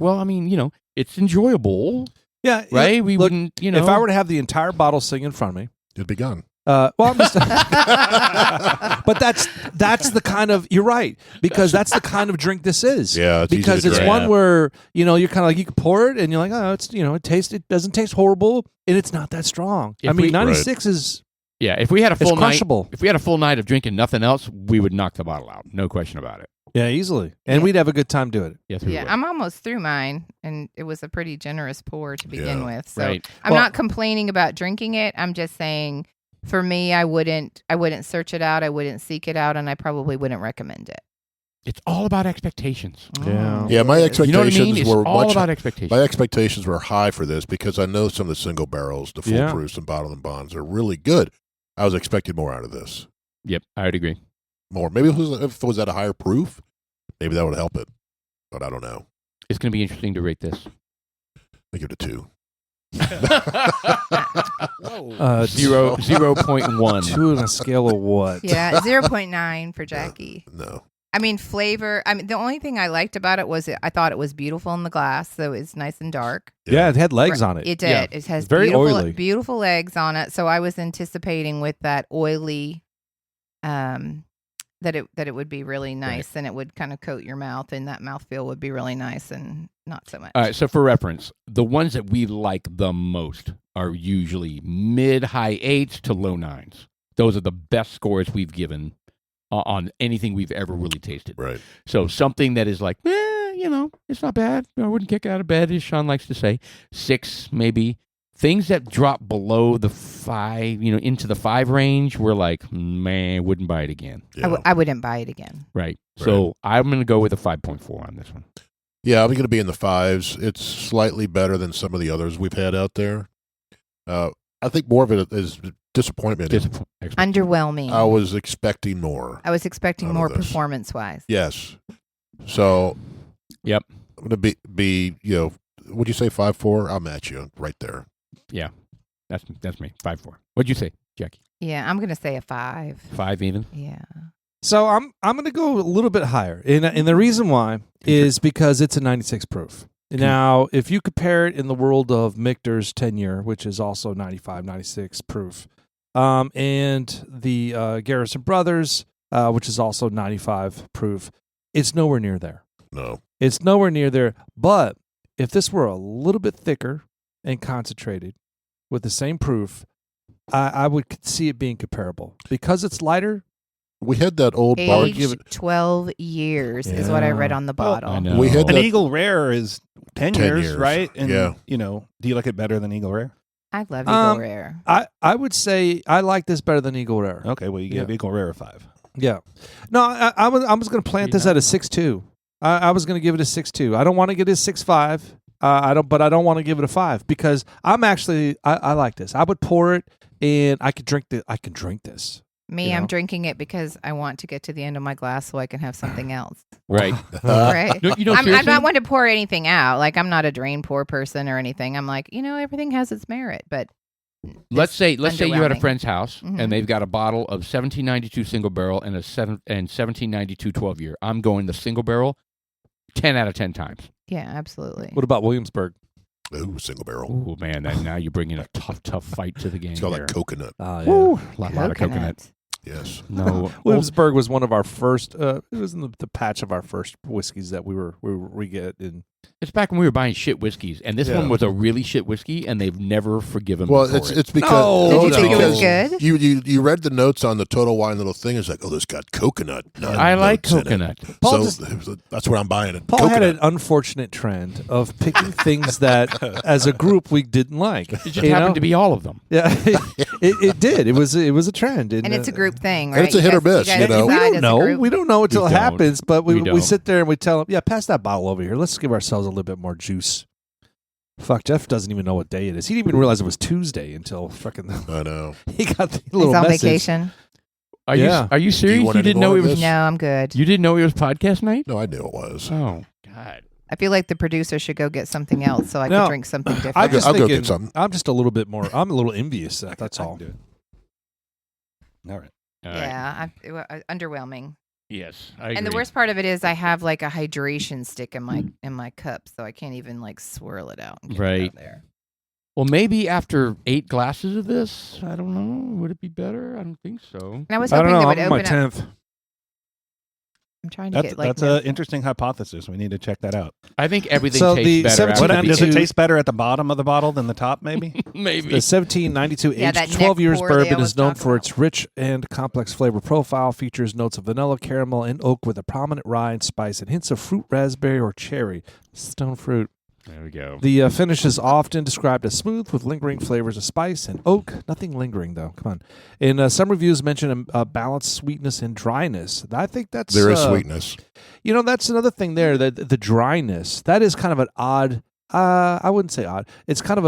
well, I mean, it's enjoyable, Yeah, right? We look, wouldn't, If I were to have the entire bottle sitting in front of me, It'd be gone. well, I'm just, but that's the kind of, you're right, because that's the kind of drink this is. Yeah, it's easy because to it's drink. one where you're kind of like, you can pour it and you're like, oh, it's it doesn't taste horrible, and it's not that strong. If I mean, we- 96 is yeah, if we had a it's full night, crushable. if we had a full night of drinking nothing else, we would knock the bottle out. No question about it. Yeah, easily, and Yeah. we'd have a good time doing it. Yes, we yeah, would. I'm almost through mine, and it was a pretty generous pour to begin Yeah. with. So Right. I'm Well- not complaining about drinking it. I'm just saying, for me, I wouldn't search it out. I wouldn't seek it out, and I probably wouldn't recommend it. It's all about expectations. Yeah. Yeah, my It is. expectations You know what I mean? It's were all much. about expectations. My expectations were high for this because I know some of the single barrels, the full Yeah. proofs and bottle and bonds are really good. I was expecting more out of this. Yep, I would agree. More. Maybe if it was at a higher proof, maybe that would help it. But I don't know. It's going to be interesting to rate this. I give it a 2. 0.1. 2 on a scale of what? Yeah, 0.9 for Jackie. No. I mean, flavor. I mean, the only thing I liked about it was I thought it was beautiful in the glass, so it's nice and dark. Yeah, it had legs on it. It did. Yeah. It has It's very beautiful, oily. beautiful eggs on it. So I was anticipating with that oily, that it would be really nice, and it would kind of coat your mouth, and that mouthfeel would be really nice, and not so much. All right, so for reference, the ones that we like the most are usually mid-high 8s to low 9s. Those are the best scores we've given on anything we've ever really tasted. Right. So something that is like, it's not bad. I wouldn't kick out of bed, as Sean likes to say. 6, maybe. Things that drop below the 5, into the 5 range, we're like, man, wouldn't buy it again. Yeah. I wouldn't buy it again. Right. So I'm going to go with a 5.4 on this one. Yeah, I'm going to be in the 5s. It's slightly better than some of the others we've had out there. I think more of it is disappointment. Underwhelming. I was expecting more. I was expecting out of more this. performance-wise. Yes. So, Yep. I'm going to be would you say 5.4? I'll match you right there. Yeah. That's me. 5.4. What'd you say, Jackie? Yeah, I'm gonna say a 5. 5 even? Yeah. So I'm going to go a little bit higher, and the reason why is because it's a 96 proof. Now, if you compare it in the world of Michter's 10-year, which is also 95, 96 proof, and the Garrison Brothers, which is also 95 proof, it's nowhere near there. No. It's nowhere near there. But if this were a little bit thicker and concentrated with the same proof, I would see it being comparable. Because it's lighter, We had that old bar. Age 12 years is what I Yeah. read on the Well, bottle. I know. We had An that- Eagle Rare is 10 years, right? And, yeah. do you like it better than Eagle Rare? I love Eagle Um, Rare. I would say I like this better than Eagle Rare. Okay, well, you give Yeah. Eagle Rare a 5. Yeah. No, I was going to plant this at a 6.2. I was going to give it a 6.2. I don't want to get it a 6.5. I don't want to give it a 5 because I'm actually I like this. I would pour it and I can drink this. Me, you I'm know? drinking it because I want to get to the end of my glass so I can have something else. Right. Right. No, I'm seriously? not one to pour anything out. Like, I'm not a drain pour person or anything. I'm like, everything has its merit, but Let's say you had a underwhelming. friend's house Mhm. and they've got a bottle of 1792 single barrel and 1792 12-year. I'm going the single barrel. 10 out of 10 times. Yeah, absolutely. What about Williamsburg? Ooh, single barrel. Oh man, now you're bringing a tough fight to the game. It's got there. like coconut. Yeah. Woo, a lot of coconut. Yes. No, Williamsburg was one of our first. It was in the patch of our first whiskeys that we get in. it's back when we were buying shit whiskeys, and this Yeah. one was a really shit whiskey, and they've never forgiven. Well, me for it's because No. Did you it's think it was because good? You read the notes on the Total Wine little thing. It's like, oh, this got coconut. I like notes in it. coconut. Paul So that's what I'm buying. It. Paul coconut. had an unfortunate trend of picking things that, as a group, we didn't like. It just happened to be all of them. Yeah, it did. It was a trend, And it's a group thing, right? And it's a hit or miss, you know. We decide don't as a know. group. We don't know until it don't. happens. But We we don't. sit there and we tell them, "Yeah, pass that bottle over here. Let's give ourselves a little bit more juice." Fuck, Jeff doesn't even know what day it is. He didn't even realize it was Tuesday until fucking I know. he got the He's little on message. vacation. Are Yeah. you Do serious? you want You any didn't more know it of was. this? No, I'm good. You didn't know it was podcast night? No, I knew it was. Oh God. I feel like the producer should go get something else so I No, could drink something different. I'm just I'll go thinking, get something. I'm just a little bit more. I'm a little envious. That's all. Do it. All right. All right. Yeah, underwhelming. Yes. I And the agree. worst part of it is I have like a hydration stick in my cup, so I can't even like swirl it out. And get it Right. out there. Well, maybe after 8 glasses of this, I don't know. Would it be better? I don't think so. And I was I hoping don't know. they would I'm on my open up. 10th. I'm trying to That's get like. an interesting hypothesis. We need to check that out. I think everything So tastes the better. 17 after What, does it 92 taste better at the bottom of the bottle than the top, maybe? maybe. The 1792 Yeah, aged that 12 neck years pour they bourbon always is known talk for about. its rich and complex flavor profile, features notes of vanilla, caramel, and oak with a prominent rye and spice, and hints of fruit, raspberry, or cherry. Stone fruit. There we go. The finish is often described as smooth with lingering flavors of spice and oak. Nothing lingering, though. Come on. And some reviews mention a balanced sweetness and dryness. I think that's... There is sweetness. You know, that's another thing there, that the dryness. That is kind of an odd... I wouldn't say odd. It's kind of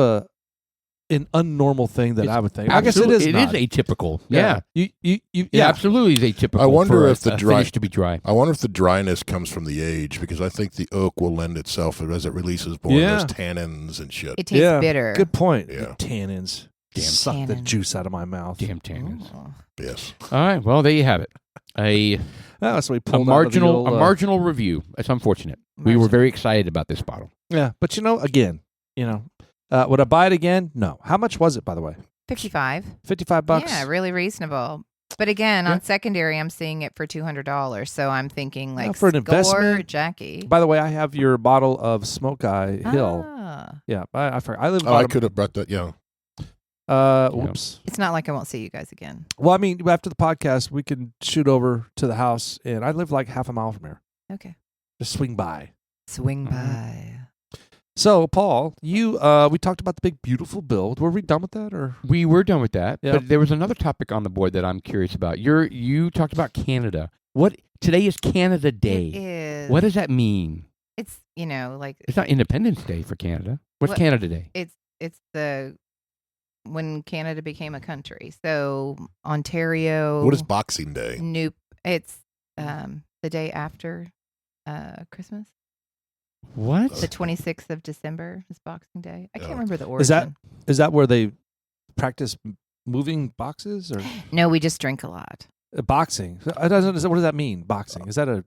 an unnormal thing that It's I would think. I guess it is It not. is atypical. Yeah. You Yeah, absolutely is atypical. I wonder for if the dry- finish to be dry. I wonder if the dryness comes from the age, because I think the oak will lend itself as it releases more Yeah. of those tannins and shit. It tastes bitter. Good point. Yeah. The tannins. Damn Suck the tannins. juice out of my mouth. Damn tannins. Ooh. Yes. All right. Well, there you have it. A So we a pulled marginal out of the old, marginal review. It's unfortunate. We were very excited about this bottle. Yeah, but again, would I buy it again? No. How much was it, by the way? 55. $55. Yeah, really reasonable. But again, Yeah. on secondary, I'm seeing it for $200. So I'm thinking like for an score, investment. Jackie. By the way, I have your bottle of Smoke Eye Hill. Ah. Yeah, I forgot. I live. Oh, I could have brought that. Yeah. Whoops. It's not like I won't see you guys again. Well, I mean, after the podcast, we can shoot over to the house, and I live like half a mile from here. Okay. Just swing by. Swing Mm-hmm. by. So, Paul, we talked about the big beautiful bill. Were we done with that, or? We were done with that, Yeah. but there was another topic on the board that I'm curious about. You talked about Canada. Today is Canada Day. It is. What does that mean? It's, like It's not Independence Day for Canada. What's What- Canada Day? it's when Canada became a country. So Ontario. What is Boxing Day? Nope. It's the day after Christmas. What? The 26th of December is Boxing Day. I can't Oh. remember the origin. Is that where they practice moving boxes or No, we just drink a lot. boxing? What does that mean? Boxing, is that a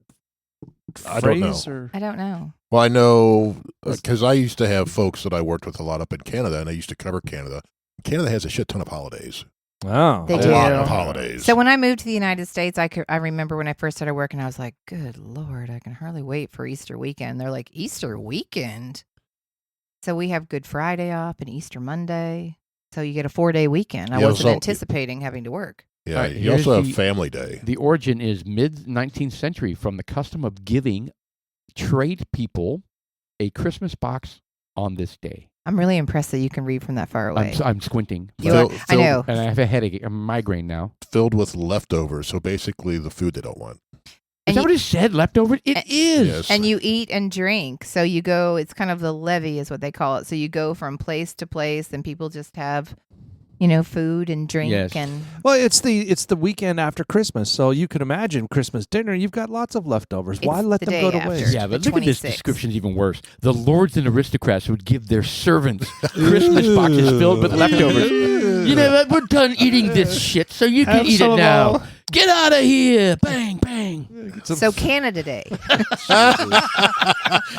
I don't know. phrase or? I don't know. Well, I know because I used to have folks that I worked with a lot up in Canada, and I used to cover Canada. Canada has a shit ton of holidays. Oh, They a do. lot of holidays. So when I moved to the United States, I remember when I first started working, I was like, good Lord, I can hardly wait for Easter weekend. They're like, Easter weekend? So we have Good Friday off and Easter Monday. So you get a 4-day weekend. I Yeah, wasn't so- anticipating having to work. yeah, Right, you also here's have Family Day. The origin is mid-19th century from the custom of giving tradespeople a Christmas box on this day. I'm really impressed that you can read from that far away. I'm squinting. You Phil- are, I Phil- know. And I have a headache, a migraine now. Filled with leftovers, so basically the food they don't want. Is And that you- what it said? Leftover? It is. Yes. And you eat and drink. So you go, it's kind of the levee is what they call it. So you go from place to place and people just have, food and drink Yes. and Well, it's the weekend after Christmas, so you can imagine Christmas dinner. You've got lots of leftovers. Why It's let the them day go to after. waste? Yeah, but the look at this 26th. description's even worse. The lords and aristocrats would give their servants Christmas boxes filled with leftovers. You know what? We're done eating this shit, so you can Have eat some it of now. all. Get out of here! Bang, bang. So Canada Day,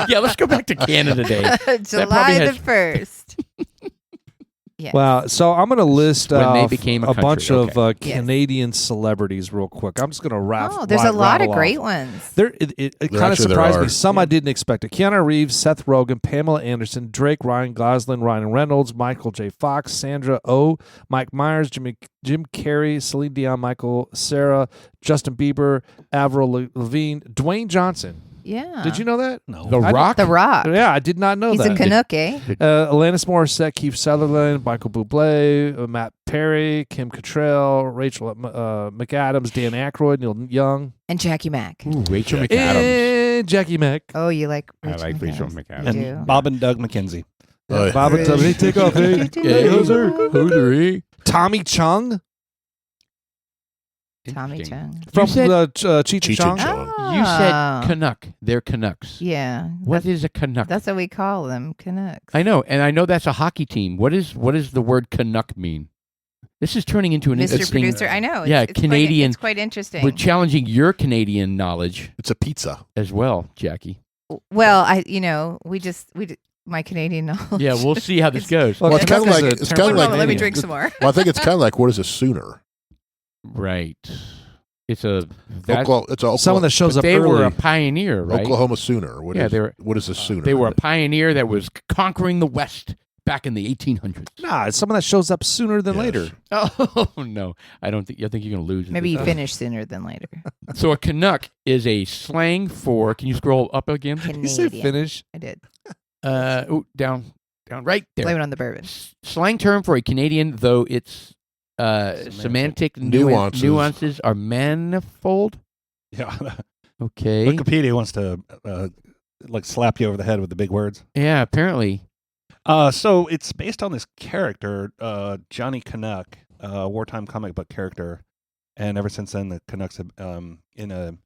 Yeah, let's go back to Canada Day. July has- the 1st. Yes. Wow. So I'm going to list When they off became a a bunch country, of okay. Yes. Canadian celebrities real quick. I'm just going to Oh, there's a lot of great ones. It kind of Actually, there surprised me. are. Some I didn't expect. Keanu Reeves, Seth Rogen, Pamela Anderson, Drake, Ryan Gosling, Ryan Reynolds, Michael J. Fox, Sandra Oh, Mike Myers, Jim Carrey, Celine Dion, Michael Cera, Justin Bieber, Avril Lavigne, Dwayne Johnson. Yeah. Did you know that? No. The Rock? The Rock. Yeah, I did not know He's that. a Cannuck, eh? Alanis Morissette, Keith Sutherland, Michael Bublé, Matt Perry, Kim Cattrall, Rachel McAdams, Dan Aykroyd, Neil Young, And Jackie Mack. Ooh, Rachel McAdams. and Jackie Mack. Oh, you like I Rachel like Rachel McAdams. McAdams. You And do. Bob and Doug McKenzie. Oh, Bob and Tom, hey, take off, hey. Hey, Hoser. Tommy Chung Tommy Interesting. Chung. from said- Cheech and Cheech Chong. and Chong. You said Ah. Canuck. They're Canucks. Yeah. What is a Canuck? That's what we call them, Canucks. I know, and I know that's a hockey team. What is the word Canuck mean? This is turning into an Mr. interesting. Producer, I know. Yeah, Canadian- It's quite interesting. We're challenging your Canadian knowledge It's a pizza. as well, Jackie. Well, my Canadian knowledge. Yeah, we'll see how this goes. Well, Well, it's Canuck kind of is like a it's term kind One of for like. moment, let me Canadian. drink some more. Well, I think it's kind of like what is a Sooner? Right. It's a that, It's a Someone that shows but up they early. were a pioneer, right? Oklahoma Sooner. Yeah, they were- What is a Sooner? They were a pioneer that was conquering the West back in the 1800s. Nah, it's someone that shows up sooner than Yes. later. Oh no, I don't think. I think you're going to lose. Maybe you finish sooner than later. So a Canuck is a slang for. Can you scroll up again? Did you say Canadian. finish? I did. Down, right there. Blame it on the bourbon. Slang term for a Canadian, though its semantic Nuances. nuances are manifold. Yeah. Okay. Wikipedia wants to like slap you over the head with the big words. Yeah, apparently. So it's based on this character, Johnny Cannuck, wartime comic book character, and ever since then the Canucks have in a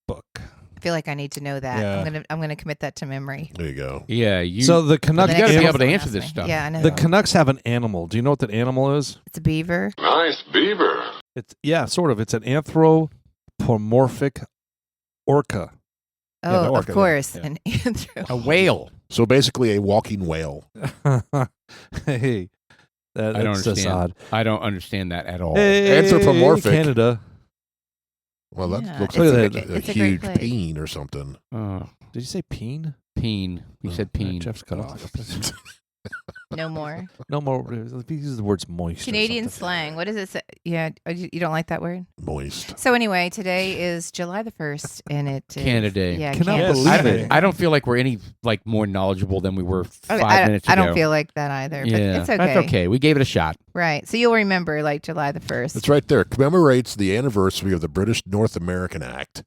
book. I feel like I need to know that. Yeah. I'm gonna commit that to memory. There you go. Yeah, you. So the Canuck, The you gotta next be time able to someone answer asks this me. stuff. Yeah, I know. the Canucks have an animal. Do you know what that animal is? It's a beaver. Nice beaver. It's sort of. It's an anthropomorphic orca. the Oh, of orca, course. yeah. An anthro. a whale. So basically, a walking whale. Hey, that's I don't just understand. odd. I don't understand that at all. Hey, Anthropomorphic. Canada. Well, that Yeah, looks it's like a a, great- a it's a great huge place. peen or something. Did you say peen? Peen. We said peen. Jeff's cut off. No more. No more. He uses the words moist. or Canadian something. slang. What does it say? Yeah, you don't like that word? Moist. So anyway, today is July the 1st, and it is Canada Day. Yeah, Cannot Canada believe Day. it. I don't feel like we're any more knowledgeable than we were I 5 mean, minutes ago. I don't feel like that either, but Yeah, it's okay. that's okay. We gave it a shot. Right. So you'll remember like July the 1st. It's right there. Commemorates the anniversary of the British North American Act,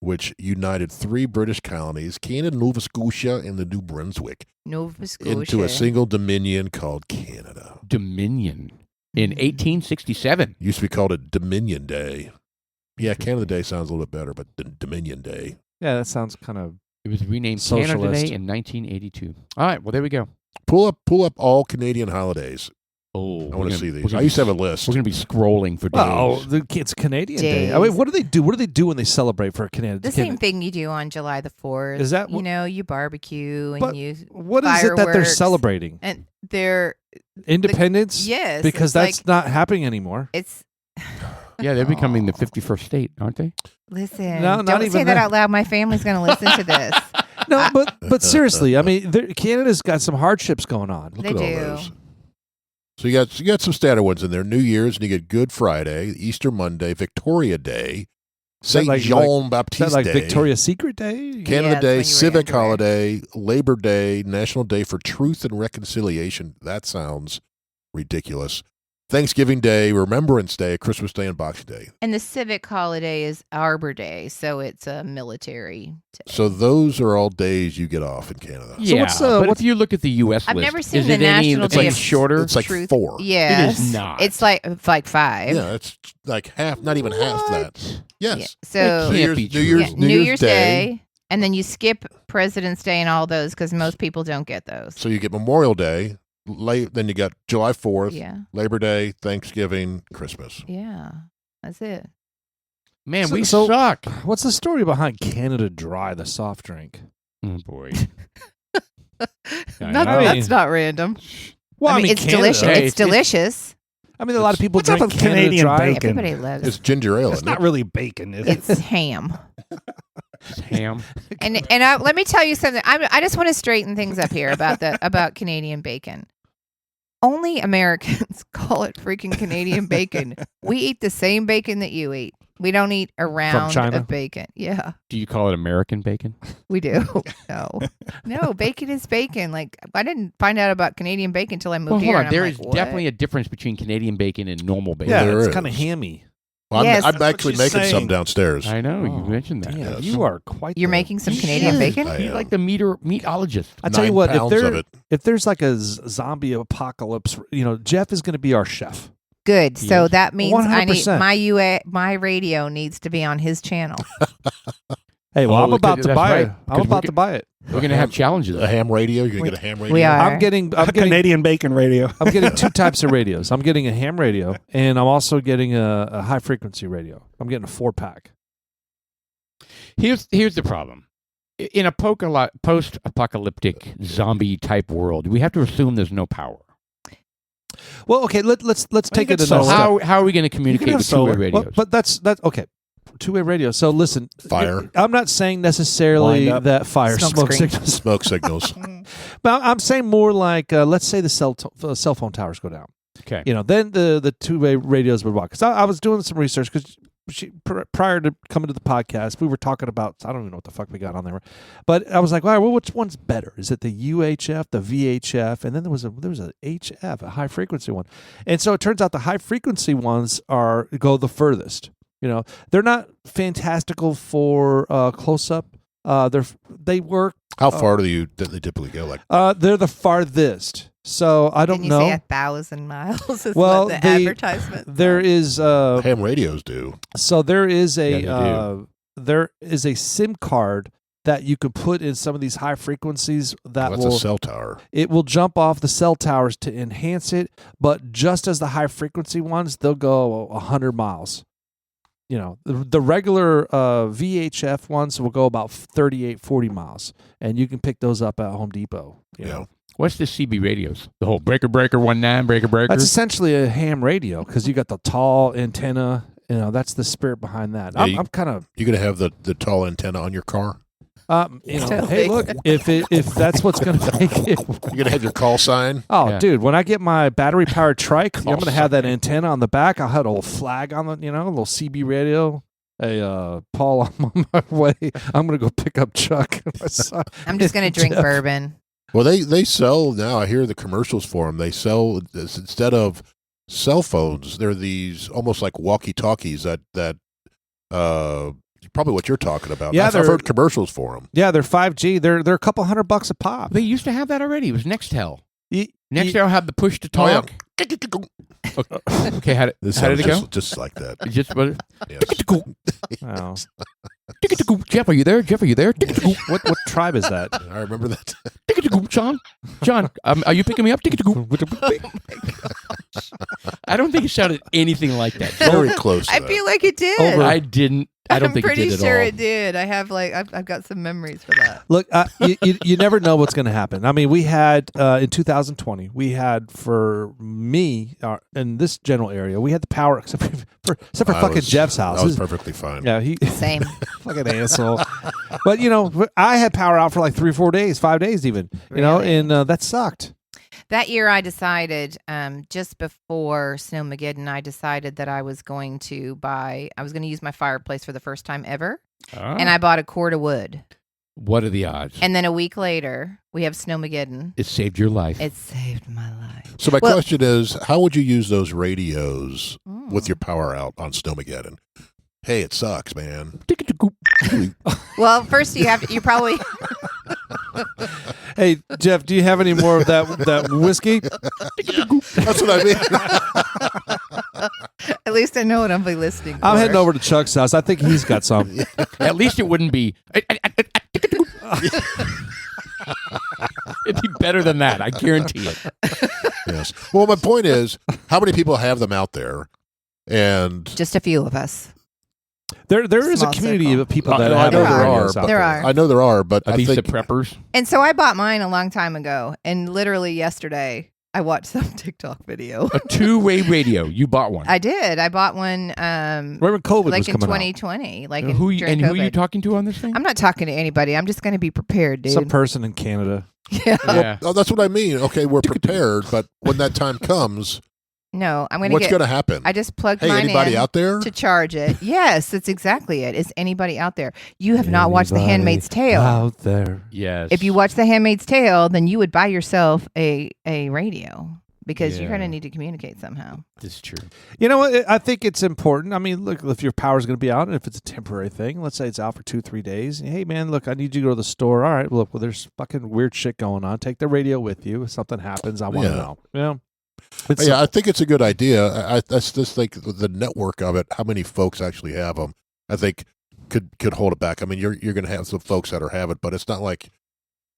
which united 3 British colonies, Canada, Nova Scotia, and the New Brunswick, Nova Scotia. into a single dominion called Canada. Dominion in 1867. Used to be called a Dominion Day. Yeah, Canada Day sounds a little bit better, but Dominion Day. Yeah, that sounds kind of. It was renamed Canada Socialist. Day in 1982. All right. Well, there we go. Pull up all Canadian holidays. Oh, I want to see these. I used to have a list. We're going to be scrolling for days. Oh, it's Canadian Day. I Days. mean, what do they do? What do they do when they celebrate for a Canadian? The same thing you do on July the 4th. Is that you what- know, you barbecue and But you What is it that they're fireworks. celebrating? and they're Independence? yes, Because it's that's like, not happening anymore. it's Yeah, they're becoming the 51st state, aren't they? listen. No, not don't even say that that. out loud. My family's going to listen to this. No, but seriously, I mean, Canada's got some hardships going on. Look They at all do. those. So you got some standard ones in there. New Year's, and you get Good Friday, Easter Monday, Victoria Day, Saint like- Jean Is Baptiste that like Day, Victoria's Secret Day? Canada Yeah, it's Day, when you wear Civic underwear. Holiday, Labor Day, National Day for Truth and Reconciliation. That sounds ridiculous. Thanksgiving Day, Remembrance Day, Christmas Day, and Boxing Day. And the civic holiday is Arbor Day, so it's a military day. So those are all days you get off in Canada. Yeah, what's, but what's- if you look at the U.S. I've list, never seen is the it any? National It's Day like of shorter. It's like Truth. 4. Yes. It is not. It's like 5. Yeah, it's like half, not even half that. Yes. Yeah. So It can't be New true. Year's, yeah, New Year's Day, and then you skip President's Day and all those because most people don't get those. So you get Memorial Day, then you got July 4th, Yeah. Labor Day, Thanksgiving, Christmas. Yeah. That's it. Man, So- we so- suck. What's the story behind Canada Dry, the soft drink? Oh, boy. That's not random. Well, I mean, it's Canada. delicious. Hey, It's delicious. I mean, a lot of people What's up drink with Canada Canadian Dry. bacon? Everybody loves It's it. ginger ale. It's Isn't not it? really bacon, is it? It's ham. Ham. And let me tell you something. I just want to straighten things up here about Canadian bacon. Only Americans call it freaking Canadian bacon. We eat the same bacon that you eat. We don't eat a round China? of bacon. Yeah, Do you call it American bacon? we do. No, bacon is bacon. Like I didn't find out about Canadian bacon until I moved Well, here. hold on. and There I'm is like, what? definitely a difference between Canadian bacon and normal bacon. Yeah, There it's is. kind of hammy. Well, Yes. I'm That's what actually she's making some saying. downstairs. I know. You Oh, mentioned that. Damn, Yes. you are quite. You're the- making some Canadian bacon. I He's am. like the meatologist. I tell you 9 what, pounds of it. if there's like a zombie apocalypse, Jeff is going to be our chef. Good. So Yes. that means I need 100%. my radio needs to be on his channel. Hey, well, Oh, I'm about to that's buy right, it. I'm 'cause we're about get- to buy it. We're going to have challenges. A ham radio. You're gonna get a ham radio. We are. I'm getting Canadian bacon radio. I'm getting two types of radios. I'm getting a ham radio, and I'm also getting a high frequency radio. I'm getting a 4-pack. Here's the problem. In a post-apocalyptic zombie-type world, we have to assume there's no power. Well, okay, let's take it get another solar. step. How are we going to communicate have with two-way solar. radios? Well, but that's okay. Two-way radio. So listen, Fire. I'm not saying necessarily Wind up. that fire Smoke smoke screen. signals, Smoke signals. but I'm saying more like let's say the cell phone towers go down. Okay. Then the two-way radios would walk. Because I was doing some research because prior to coming to the podcast, we were talking about, I don't even know what the fuck we got on there, but I was like, all right, well, which one's better? Is it the UHF, the VHF, and then there was a HF, a high frequency one, and so it turns out the high frequency ones go the furthest. They're not fantastical for close up. They work. How far do they typically go? Like They're the farthest. So I don't Didn't you know. say 1,000 miles is Well, what the advertisement There is ham radios do. so there is a Yeah, they there is a SIM card that you can put in some of these high frequencies that That's will a cell tower. it will jump off the cell towers to enhance it, but just as the high frequency ones, they'll go 100 miles. The regular VHF ones will go about 38, 40 miles, and you can pick those up at Home Depot. You Yeah. know. What's the CB radios? The whole breaker 19 breaker. That's essentially a ham radio because you got the tall antenna. That's the spirit behind that. Yeah, I'm kind of You're gonna have the tall antenna on your car. So hey, big. look, if that's what's going to make it. You're gonna have your call sign. Oh, Yeah. dude, when I get my battery powered trike, I'm Call going to have that antenna on the back. I'll have a little flag on the, a little CB radio. Hey, Paul, I'm on my way. I'm going to go pick up Chuck. I'm just going to drink Jeff. bourbon. Well, they sell now. I hear the commercials for them. They sell this, instead of cell phones. They're these almost like walkie talkies that probably what you're talking about. Yeah, I've they're- heard commercials for them. Yeah, they're 5G. They're a couple $100 a pop. They used to have that already. It was Nextel. Ye- Nextel had the push to Oh, yeah. talk. Okay, how did This it go? just like that. It just what? Yes. Oh. Jeff, are you there? Jeff, are you there? What tribe is that? I remember that. John, are you picking me up? I don't think it sounded anything like that. Very close. To I that. feel like it did. I didn't. I don't I'm think it pretty did sure at all. it did. I have I've got some memories for that. Look, you never know what's going to happen. I mean, we had in 2020, we had for me in this general area, we had the power except for fucking Jeff's house. I was perfectly fine. Yeah, he Same. fucking asshole. But I had power out for like 3 or 4 days, 5 days even. Really? And that sucked. That year, I decided just before Snowmageddon, I decided that I was going to use my fireplace for the first time ever, and I bought a cord of wood. What are the odds? And then a week later, we have Snowmageddon. It saved your life. It saved my life. So my Well- question is, how would you use those radios Mm. with your power out on Snowmageddon? Hey, it sucks, man. Well, first you probably Hey, Jeff, do you have any more of that whiskey? That's what I mean. at least I know what I'll be listening. I'm for. heading over to Chuck's house. I think he's got some. At least it wouldn't be. to be better than that. I guarantee it. Yes. Well, my point is, how many people have them out there? And Just a few of us. There is a Small community circle. of people I that know have there radios are, out but There are. I know there are, but Are I these think the preppers? And so I bought mine a long time ago, and literally yesterday I watched some TikTok video. A two-way radio. You bought one. I did. I bought one Right when COVID was like in coming 2020. Like who during are you COVID. talking to on this thing? I'm not talking to anybody. I'm just going to be prepared, out. dude. Some person in Canada. Yeah. Yeah. oh, that's what I mean. Okay, we're prepared, but when that time comes, No, I'm going to what's get. going to happen? I just plugged Hey, mine anybody in out there? to charge it. Yes, that's exactly it. Is anybody out there? You have not watched The Handmaid's Tale. out there. Yes. If you watch The Handmaid's Tale, then you would buy yourself a radio because you're Yeah. going to need to communicate somehow. This is true. You know what? I think it's important. I mean, look, if your power's going to be out, and if it's a temporary thing, let's say it's out for 2-3 days. Hey, man, look, I need you to go to the store. All right, look, well, there's fucking weird shit going on. Take the radio with you. If something happens, I want to Yeah. know. Yeah. Yeah, I think it's a good idea. I just think the network of it, how many folks actually have them, I think could hold it back. I mean, you're going to have some folks that have it, but it's not like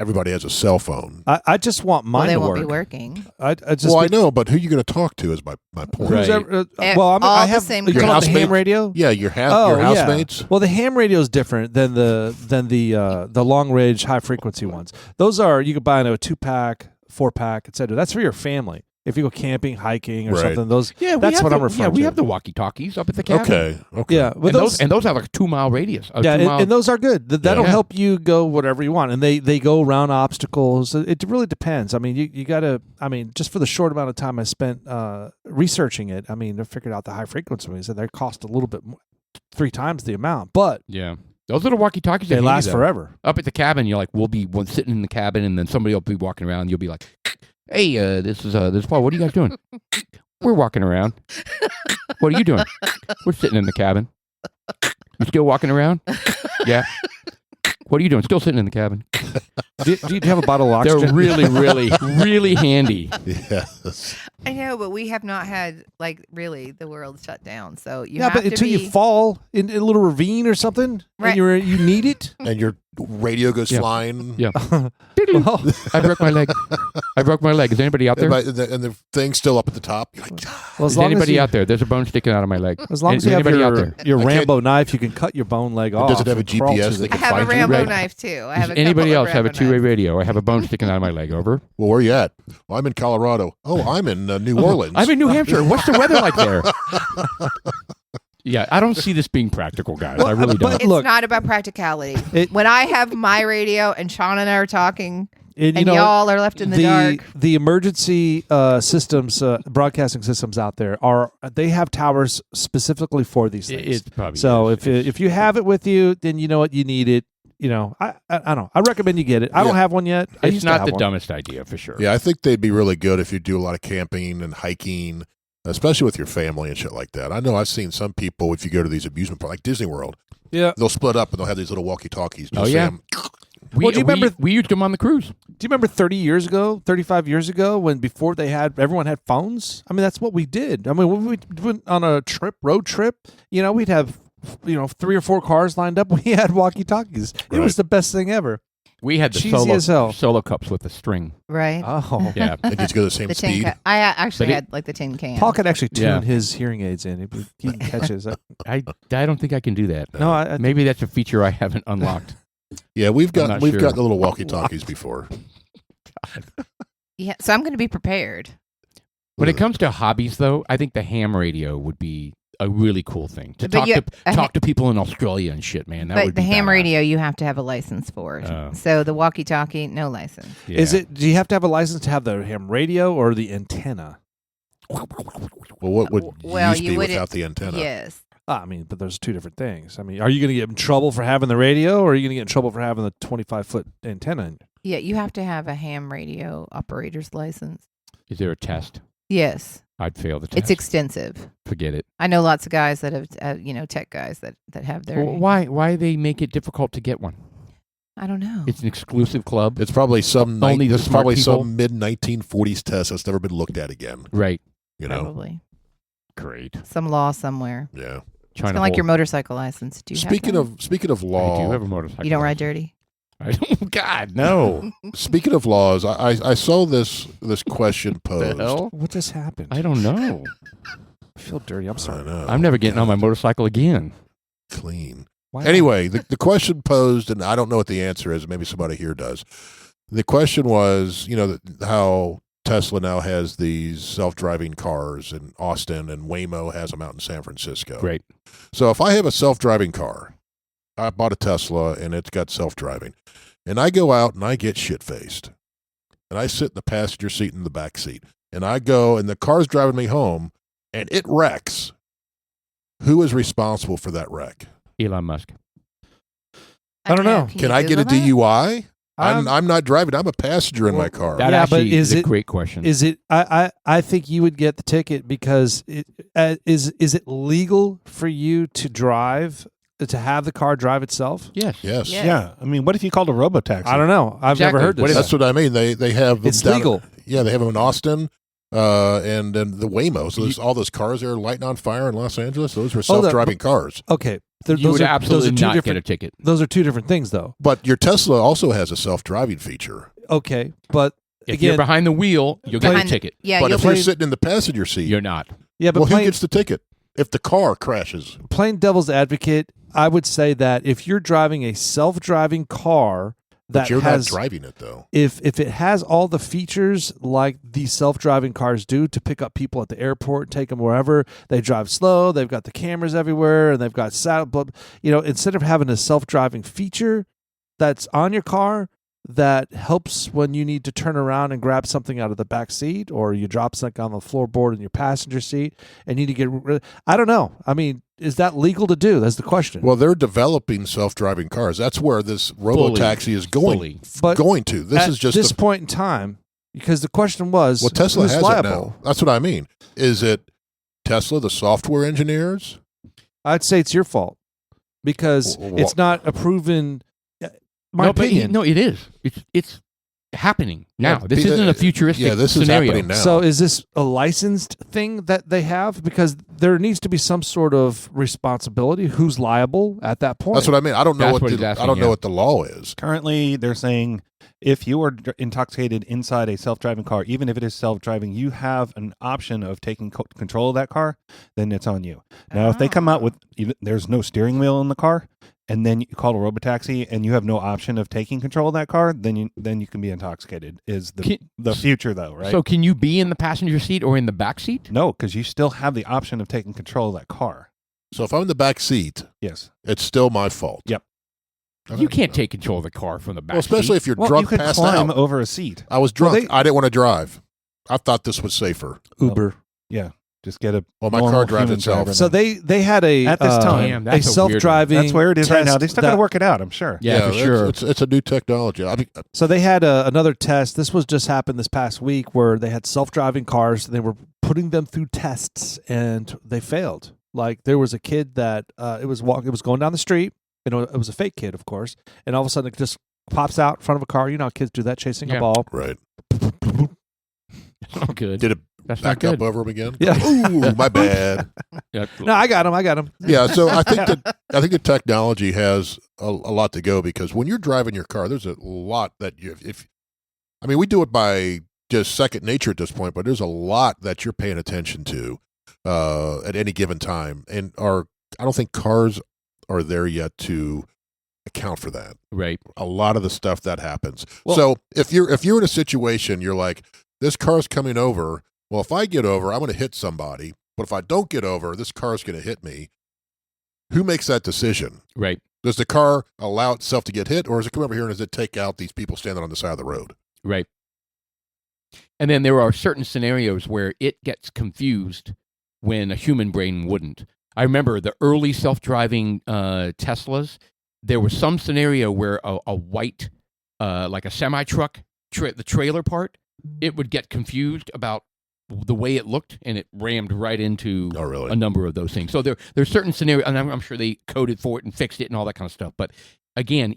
everybody has a cell phone. I just want Well, mine they to won't work. be working. I just Well, I know, but who are you going to talk to is my point. Right. Who's ever, Eh, well, I all the have same you Your call it the housemate? ham radio. Yeah, your Oh, yeah. housemates. Well, the ham radio is different than the long range high frequency ones. Those are you could buy a 2-pack, 4-pack, etc. That's for your family. If you go camping, hiking, or Right. something, those Yeah, we that's have what the, I'm referring Yeah, we to. have the walkie-talkies up at the cabin. Okay. yeah, but And those have like a 2-mile radius. yeah, and, 2-mile and those are good. That'll Yeah. help you go whatever you want, and they go around obstacles. It really depends. I mean, you got to. I mean, just for the short amount of time I spent researching it, I mean, I figured out the high frequency ones, and they cost a little bit more, 3 times the amount, but Yeah. Those little walkie-talkies, they are last handy, though. forever. Up at the cabin, you're like, we'll be sitting in the cabin, and then somebody will be walking around, and you'll be like, hey, this is Paul. What are you guys doing? We're walking around. What are you doing? We're sitting in the cabin. You still walking around? Yeah. What are you doing? Still sitting in the cabin. Do you have a bottle of oxygen? They're really, really, really handy. Yes. I know, but we have not had really the world shut down. So you yeah, have but to until be, you fall in a little ravine or something, Right. and you need it. And your radio goes Yeah. flying. Yeah. Well, I broke my leg. I broke my leg. Is anybody out there? And the thing's still up at the top. You're like, well, as Is long as anybody you, out there? There's a bone sticking out of my leg. as long as Is you have anybody out there? your I can't- Rambo knife, you can cut your bone leg off. does it have a and crawl GPS to that the- I have a Find you, Rambo right? knife too. I have Does a anybody couple of else have a Rambo two-way knives. radio? I have a bone sticking out of my leg. Over. well, where you at? Well, I'm in Colorado. Oh, I'm in New Orleans. I'm in New Hampshire. What's the weather like there? Yeah, I don't see this being practical, guys. I really don't. but- It's Look, not about practicality. It- When I have my radio and Sean and I are talking, and and y'all are left in the dark. The emergency systems, broadcasting systems out there they have towers specifically for these things. It's probably So is. if you have it with you, then you know what you need it. You know, I don't know. I recommend you get it. I don't Yeah. have one yet. I It's used to not have the one. dumbest idea for sure. Yeah, I think they'd be really good if you do a lot of camping and hiking, especially with your family and shit like that. I know I've seen some people, if you go to these amusement parks, like Disney World, Yeah. they'll split up and they'll have these little walkie-talkies. Oh, yeah. We, Well, do you we- remember- we used them on the cruise? Do you remember 30 years ago, 35 years ago, when before everyone had phones? I mean, that's what we did. I mean, when we went on a road trip, we'd have, 3 or 4 cars lined up. We had walkie-talkies. It Right. was the best thing ever. We had the Cheesy as hell. solo cups with the string. right? Oh. Yeah. And did you go the same The tin speed? can. I actually But it- had like the tin can. Paul could actually tune Yeah. his hearing aids in. He can catch his. I don't think I can do that. No, I Maybe that's a feature I haven't unlocked. Yeah, we've I'm got not we've sure. got the little walkie-talkies before. Yeah, so I'm going to be prepared. When it comes to hobbies, though, I think the ham radio would be a really cool thing to But talk to people in Australia and shit, man. That But would the be ham badass. radio, you have to have a license for. Oh. So the walkie-talkie, no license. Yeah. Is it? Do you have to have a license to have the ham radio or the antenna? Well, what would Well, used you be wouldn't- without the antenna? Yes. I mean, but there's 2 different things. I mean, are you going to get in trouble for having the radio, or are you going to get in trouble for having the 25-foot antenna? Yeah, you have to have a ham radio operator's license. Is there a test? Yes. I'd fail the test. It's extensive. Forget it. I know lots of guys that have, tech guys that have their. Well, why they make it difficult to get one? I don't know. It's an exclusive club. It's probably some Only the it's smart probably people. some mid-1940s test that's never been looked at again. Right. You know? Probably Great. some law somewhere. Yeah. It's kind of like your motorcycle license. Do you Speaking have of I law, do have a motorcycle. you don't ride dirty? God, No. Speaking of laws, I saw this question posed. The hell? What just happened? I don't know. I feel dirty. I'm I sorry. know. I'm never getting on my motorcycle again. Clean. Why Anyway, the question posed, and I don't know what the answer is. Maybe somebody here does. The question was, how Tesla now has these self-driving cars in Austin, and Waymo has them out in San Francisco. Great. So if I have a self-driving car, I bought a Tesla, and it's got self-driving, and I go out and I get shit-faced, and I sit in the passenger seat in the back seat, and I go, and the car's driving me home, and it wrecks. Who is responsible for that wreck? Elon Musk. I don't know. Can I get a DUI? I'm not driving. I'm a passenger in my car. That Yeah, actually but is is a it- great question. Is it? I think you would get the ticket because is it legal for you to drive to have the car drive itself? yes. Yes. Yeah. Yeah. I mean, what if you called a robotaxi? I don't know. I've Exactly. never heard What this. is That's what I mean. They have them It's down- legal. Yeah, they have them in Austin, and then the Waymo. So there's all those cars that are lighting on fire in Los Angeles. Those were self-driving cars. Okay, You those would are, absolutely those are two not get different. a ticket. Those are two different things, though. But your Tesla also has a self-driving feature. Okay, but If again, you're behind the wheel, you'll get a Behind- ticket. Yeah, but you'll if you're be- sitting in the passenger seat, You're not. yeah, but well, who plain, gets the ticket if the car crashes? plain devil's advocate, I would say that if you're driving a self-driving car that But you're has not driving it, though. if it has all the features like these self-driving cars do to pick up people at the airport, take them wherever, they drive slow, they've got the cameras everywhere, and they've got instead of having a self-driving feature that's on your car that helps when you need to turn around and grab something out of the back seat, or you drop something on the floorboard in your passenger seat and need to get rid. I don't know. I mean, is that legal to do? That's the question. Well, they're developing self-driving cars. That's where this robo-taxi is going. Fully. But going to. This at is just this point in time, because the question was, well, Tesla who's has liable? it now. That's what I mean. Is it Tesla, the software engineers? I'd say it's your fault because Wh- it's not a proven. My no, but opinion. no, it is. It's happening now. Yeah, this pe- isn't a futuristic Yeah, this scenario. is happening now. So is this a licensed thing that they have? Because there needs to be some sort of responsibility. Who's liable at that point? That's what I mean. I don't know That's what what he's the, I asking, don't know yeah. what the law is. Currently, they're saying if you are intoxicated inside a self-driving car, even if it is self-driving, you have an option of taking control of that car, then it's on you. Now, if they come out with there's no steering wheel in the car, and then you call a robotaxi and you have no option of taking control of that car, then you can be intoxicated. Is the future though, right? So can you be in the passenger seat or in the back seat? No, because you still have the option of taking control of that car. So if I'm in the back seat, Yes. it's still my fault. Yep. Okay. You can't take control of the car from the back Well, especially seat. if you're Well, drunk, you could passed climb out. over a seat. I was Well, drunk. I didn't want to drive. I thought this was safer. Uber. Yeah. Just get a Well, my normal car drives human itself. driver So then. they had a At this time. Damn, a that's a weird one. self-driving. That's where it is right now. test They still got to that- work it out, I'm sure. Yeah, for sure. It's a new technology. I mean, So they had another test. This was just happened this past week where they had self-driving cars. And they were putting them through tests and they failed. Like there was a kid that it was going down the street. It was a fake kid, of course. And all of a sudden it just pops out in front of a car. You know how kids do that, chasing Yeah. a ball. right. That's not good. Did it That's not back up good. over him again? Yeah. Ooh, my bad. Yeah. No, I got him. Yeah, so I think the technology has a lot to go because when you're driving your car, there's a lot that we do it by just second nature at this point, but there's a lot that you're paying attention to at any given time, and I don't think cars are there yet to account for that. Right. A lot of the stuff that happens. Well- So if you're in a situation, you're like, this car's coming over. Well, if I get over, I'm going to hit somebody. But if I don't get over, this car's going to hit me. Who makes that decision? Right. Does the car allow itself to get hit, or does it come over here and does it take out these people standing on the side of the road? Right. And then there are certain scenarios where it gets confused when a human brain wouldn't. I remember the early self-driving Teslas. There was some scenario where a white, like a semi-truck, the trailer part, it would get confused about the way it looked, and it rammed right into Oh, really? a number of those things. So there's certain scenarios, and I'm sure they coded for it and fixed it and all that kind of stuff. But again,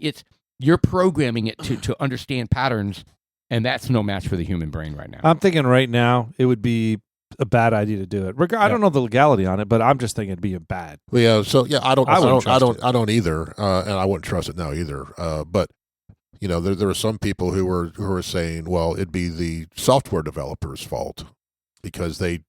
you're programming it to understand patterns, and that's no match for the human brain right now. I'm thinking right now it would be a bad idea to do it. I don't know the legality on it, but I'm just thinking it'd be a bad. Well, yeah. So yeah, I wouldn't trust it. don't either, and I wouldn't trust it now either. But there were some people who were saying, well, it'd be the software developers' fault because they.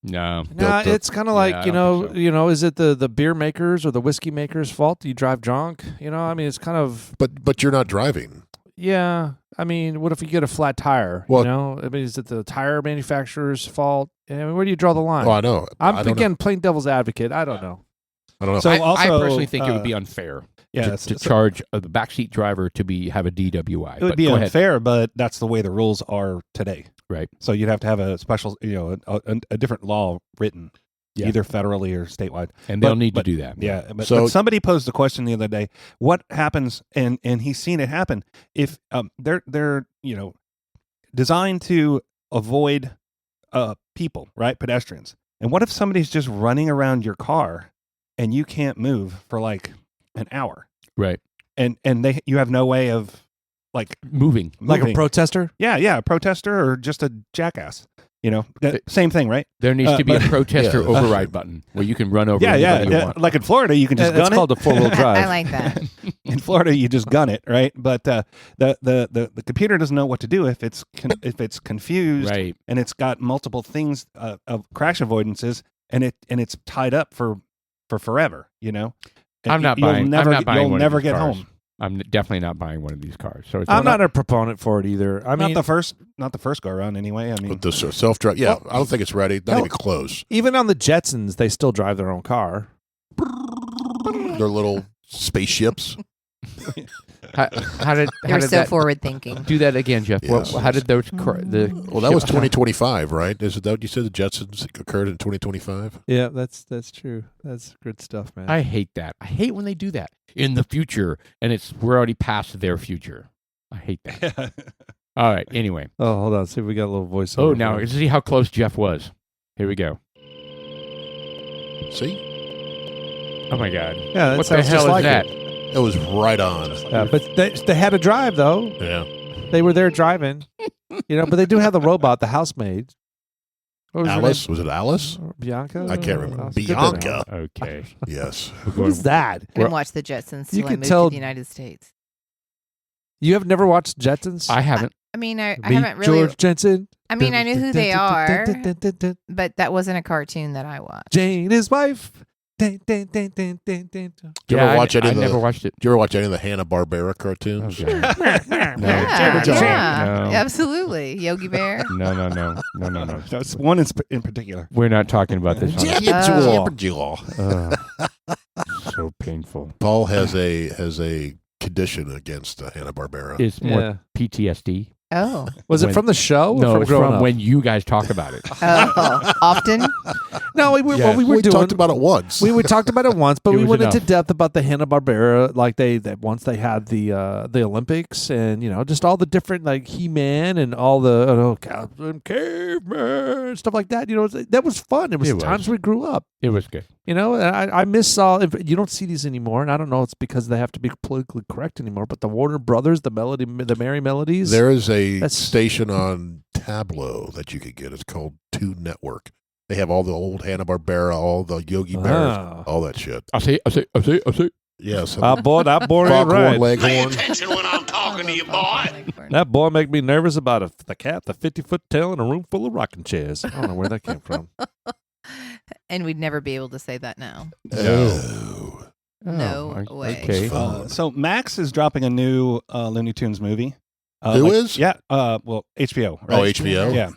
No. Nah, it's kind of like I don't think so. Is it the beer makers or the whiskey makers' fault? You drive drunk, I mean, it's kind of. But you're not driving. Yeah, I mean, what if you get a flat tire? Well, I mean, is it the tire manufacturer's fault? I mean, where do you draw the line? Oh, I know. I'm playing devil's advocate. I don't know. I don't know. So I also, personally think it would be unfair to charge the backseat driver to have a DWI. It would be unfair, but that's the way the rules are today. Right. So you'd have to have a special, a different law written, either federally or statewide. And they'll need to do that. Yeah. But somebody posed the question the other day: what happens? And he's seen it happen if they're designed to avoid people, right? Pedestrians. And what if somebody's just running around your car and you can't move for like an hour? Right. And you have no way of moving. Like a protester? Yeah, a protester or just a jackass. Same thing, right? There needs to be a protester override button where you can run over anybody you want. Like in Florida, you can just gun it. It's called a 4-wheel drive. I like that. In Florida, you just gun it, right? But the computer doesn't know what to do if it's confused, Right. And it's got multiple things of crash avoidances, and it's tied up for forever. And I'm not buying. You'll never one of these get cars. home. I'm definitely not buying one of these cars. So I'm not a proponent for it either. I mean, not the first go around anyway. I mean, But the self-drive, I don't think it's ready. Not even close. even on the Jetsons, they still drive their own car. They're little spaceships. how did You're so that forward thinking. do that again, Jeff? Yes. How did those Well, that was 2025, right? Is it that you said the Jetsons occurred in 2025? Yeah, that's true. That's good stuff, man. I hate that. I hate when they do that in the future, and we're already past their future. I hate that. All right. Anyway. Oh, hold on. See if we got a little voice. Oh, now let's see how close Jeff was. Here we go. See? Oh my God. Yeah, that what the sounds hell just is like that? It was right on. Yeah, but they had to drive though. Yeah. They were there driving, but they do have the robot, the housemaid. What was her Alice? Was it Alice? name? Bianca? I can't remember. It's good Bianca. Okay. Yes. Who's that? I didn't watch the Jetsons You till I could moved tell- to the United States. You have never watched Jetsons? I haven't. I mean, I Meet haven't really. George Jensen. I mean, I knew who they are, but that wasn't a cartoon that I watched. Jane, his wife. Did you Yeah, ever watch any I of the? never watched it. Did you ever watch any of the Hanna-Barbera cartoons? Oh, God. Yeah, No. yeah, No. absolutely. Yogi Bear. No. That's one in particular. We're not talking about this. On so painful. Paul has a condition against Hanna-Barbera. It's more Yeah. PTSD. Oh, Was it When- from the show? Or No, from it's growing from up? when you guys talk about it. Often. No, we Yeah. were doing. talked about it once. We talked about it once, but It we was went into enough. depth about the Hanna-Barbera, like once they had the Olympics, and just all the different like He-Man and all the Captain Caveman stuff like that. That was fun. It was It was. times we grew up. It was good. And I miss all. You don't see these anymore, and I don't know. It's because they have to be politically correct anymore. But the Warner Brothers, the Merry Melodies. There is a That's- station on Tableau that you could get. It's called Toon Network. They have all the old Hanna-Barbera, all the Yogi Bears, Ah. all that shit. I say. Yes. That boy ain't Foghorn right. Leghorn. Attention when I'm talking to you, boy. That boy make me nervous about the cat, the 50-foot tail, and a room full of rocking chairs. I don't know where that came from. And we'd never be able to say that now. Oh. No way. Okay. So Max is dropping a new Looney Tunes movie. Who is? Yeah. Well, HBO. Right? Oh, HBO? Yeah.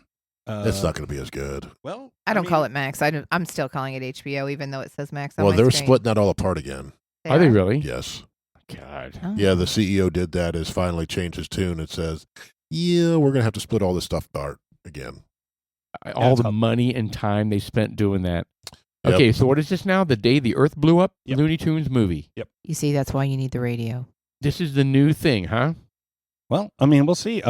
It's not going to be as good. Well, I don't call it Max. I'm still calling it HBO, even though it says Max on Well, my they're screen. splitting that all apart again. Are they really? Yes. God. Oh. Yeah, the CEO did that. Has finally changed his tune. It says, "Yeah, we're going to have to split all this stuff apart again." All it's the up. money and time they spent doing that. Yep. Okay, so what is this now? The day the Earth blew up? Yep. Looney Tunes movie. You see, that's why you need the radio. This is the new thing, huh? Well, I mean, we'll see.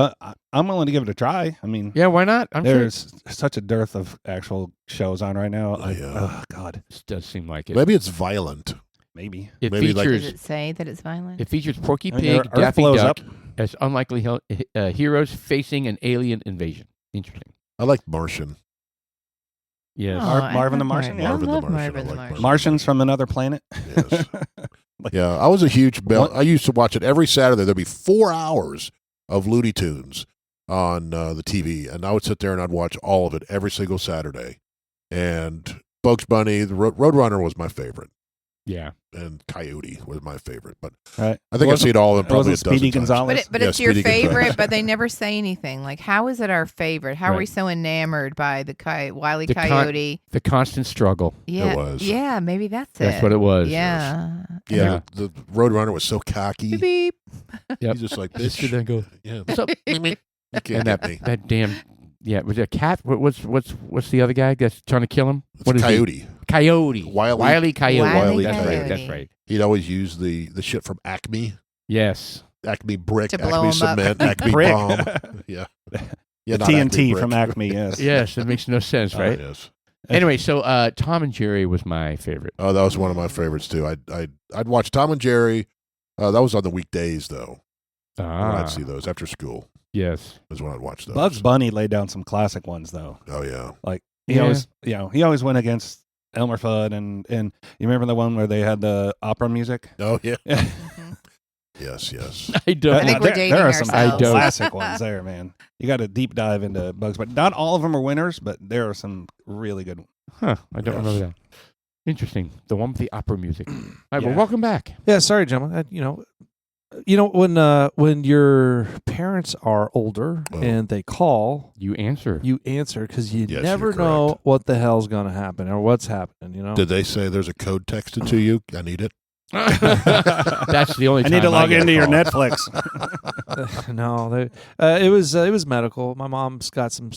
I'm willing to give it a try. I mean, Yeah, why not? I'm sure there's such a dearth of actual shows on right now. Yeah. Oh God, this does seem like it. Maybe it's violent. maybe. It maybe like- Does features it say that it's violent? it features Porky I mean, Pig, Earth Daffy blows Duck up. as unlikely heroes facing an alien invasion. Interesting. I like Martian. Yes. Oh, I Marvin the love Martian, yeah. I Marvin the love Martian. Marvin I the like Martian. Martian. Martians from another planet. Yes. Yeah, I was a huge I used to watch it every Saturday. There'd be 4 hours of Looney Tunes on the TV, and I would sit there and I'd watch all of it every single Saturday. And Bugs Bunny, the Roadrunner was my favorite, Yeah. and Coyote was my favorite. But Right. I think I've seen all of them probably a Speedy dozen times. Gonzalez. But Yeah, it's your Speedy Gonzales. favorite, but they never say anything. Like, how is it our favorite? How are we Right. so enamored by the Wile E. The Coyote? The constant struggle. Yeah, It was. Yeah, maybe that's it. That's what it was. Yeah. Yeah, the Roadrunner was so cocky. Beep, beep. Yep. He's just like, Just bitch. sit there and go, Yeah, what's up? you can't And get me. that damn, yeah, was it a cat? What's the other guy that's trying to kill him? It's What is he? Coyote. Coyote. Wile E. Coyote. Wile E. That's right. Coyote. That's right. He'd always use the shit from Acme. Yes. Acme brick, To blow Acme 'em up. cement, Acme Brick. bomb. Yeah. Yeah, The not TNT Acme from brick. Acme, yes. Yes, it makes no sense, Oh, right? yes. Anyway, so Tom and Jerry was my favorite. Oh, that was one of my favorites too. I'd watch Tom and Jerry. That was on the weekdays though. When I'd see those after school Yes. is when I'd watch those. Bugs Bunny laid down some classic ones, though. Oh yeah. He always, he always went against Elmer Fudd, and you remember the one where they had the opera music? Oh yeah. Mhm. Yes. I don't. I think we're dating there are some ourselves. classic ones there, man. You got to deep dive into Bugs Bunny. Not all of them are winners, but there are some really good ones. Huh, I don't Yes. remember that. Interesting. The one with the opera music. All right, Yeah. well, welcome back. Yeah, sorry, gentlemen. When your parents are older Oh. and they call, You answer. you answer because you Yes, never you're know correct. what the hell's going to happen or what's happening. Did they say there's a code texted to you? I need it. That's the only I time need to log get a into your call. Netflix. No, it was medical. My mom's got some,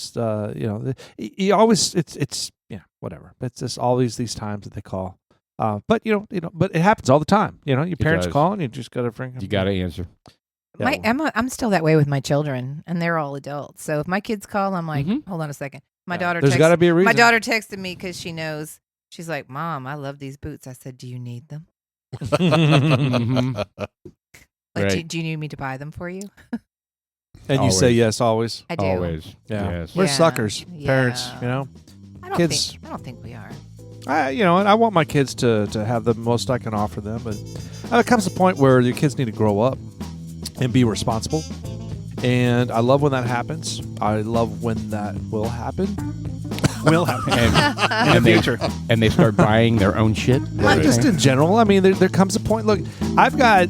you always it's whatever. It's just all these times that they call. But but it happens all the time. Your parents does. call and you just got to bring them. You got to answer. Yeah, I'm still that way with my children, and they're all adults. So if my kids call, I'm like, Mhm. hold on a second. My Yeah. daughter. There's got to be a reason. My daughter texted me because she knows. She's like, Mom, I love these boots. I said, Do you need them? Mhm. Like, Right. do you need me to buy them for you? And you say Always. yes always. I do. Always. Yeah. Yes. We're Yeah. suckers, parents. Yeah. I don't Kids- think. I don't think we are. And I want my kids to have the most I can offer them, but there comes a point where your kids need to grow up and be responsible. And I love when that happens. I love when that will happen. Will happen in And the they- future. And they start buying their own shit. Not just in general. I mean, there comes a point. Look, I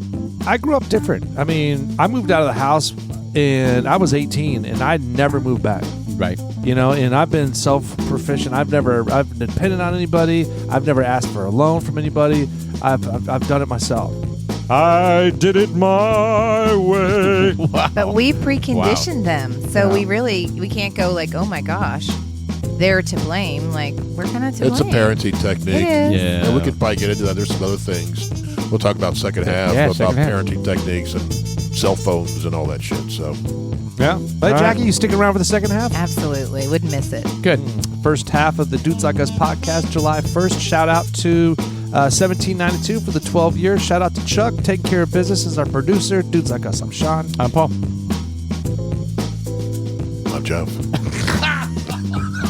grew up different. I mean, I moved out of the house and I was 18 and I never moved back. Right. And I've been self-proficient. I've been dependent on anybody. I've never asked for a loan from anybody. I've done it myself. I did it my way. But we preconditioned them, so we can't go like, oh my gosh, they're to blame. Like we're kind of to It's a blame. parenting technique. It is. Yeah. And we could probably get into that. There's some other things. We'll talk about second half, Yeah, about second half. parenting techniques and cell phones and all that shit. So Yeah. But All Jackie, right. you sticking around for the second half? Absolutely, wouldn't miss it. Good. First half of the Dudes Like Us podcast, July 1st. Shout out to 1792 for the 12 years. Shout out to Chuck, taking care of business as our producer. Dudes Like Us, I'm Sean. I'm Paul. I'm Jeff.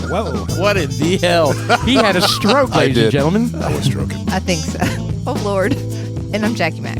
Whoa. What in the hell? He had a stroke, I ladies and did. gentlemen. I was stroking. I think so. Oh Lord, and I'm Jackie Mack.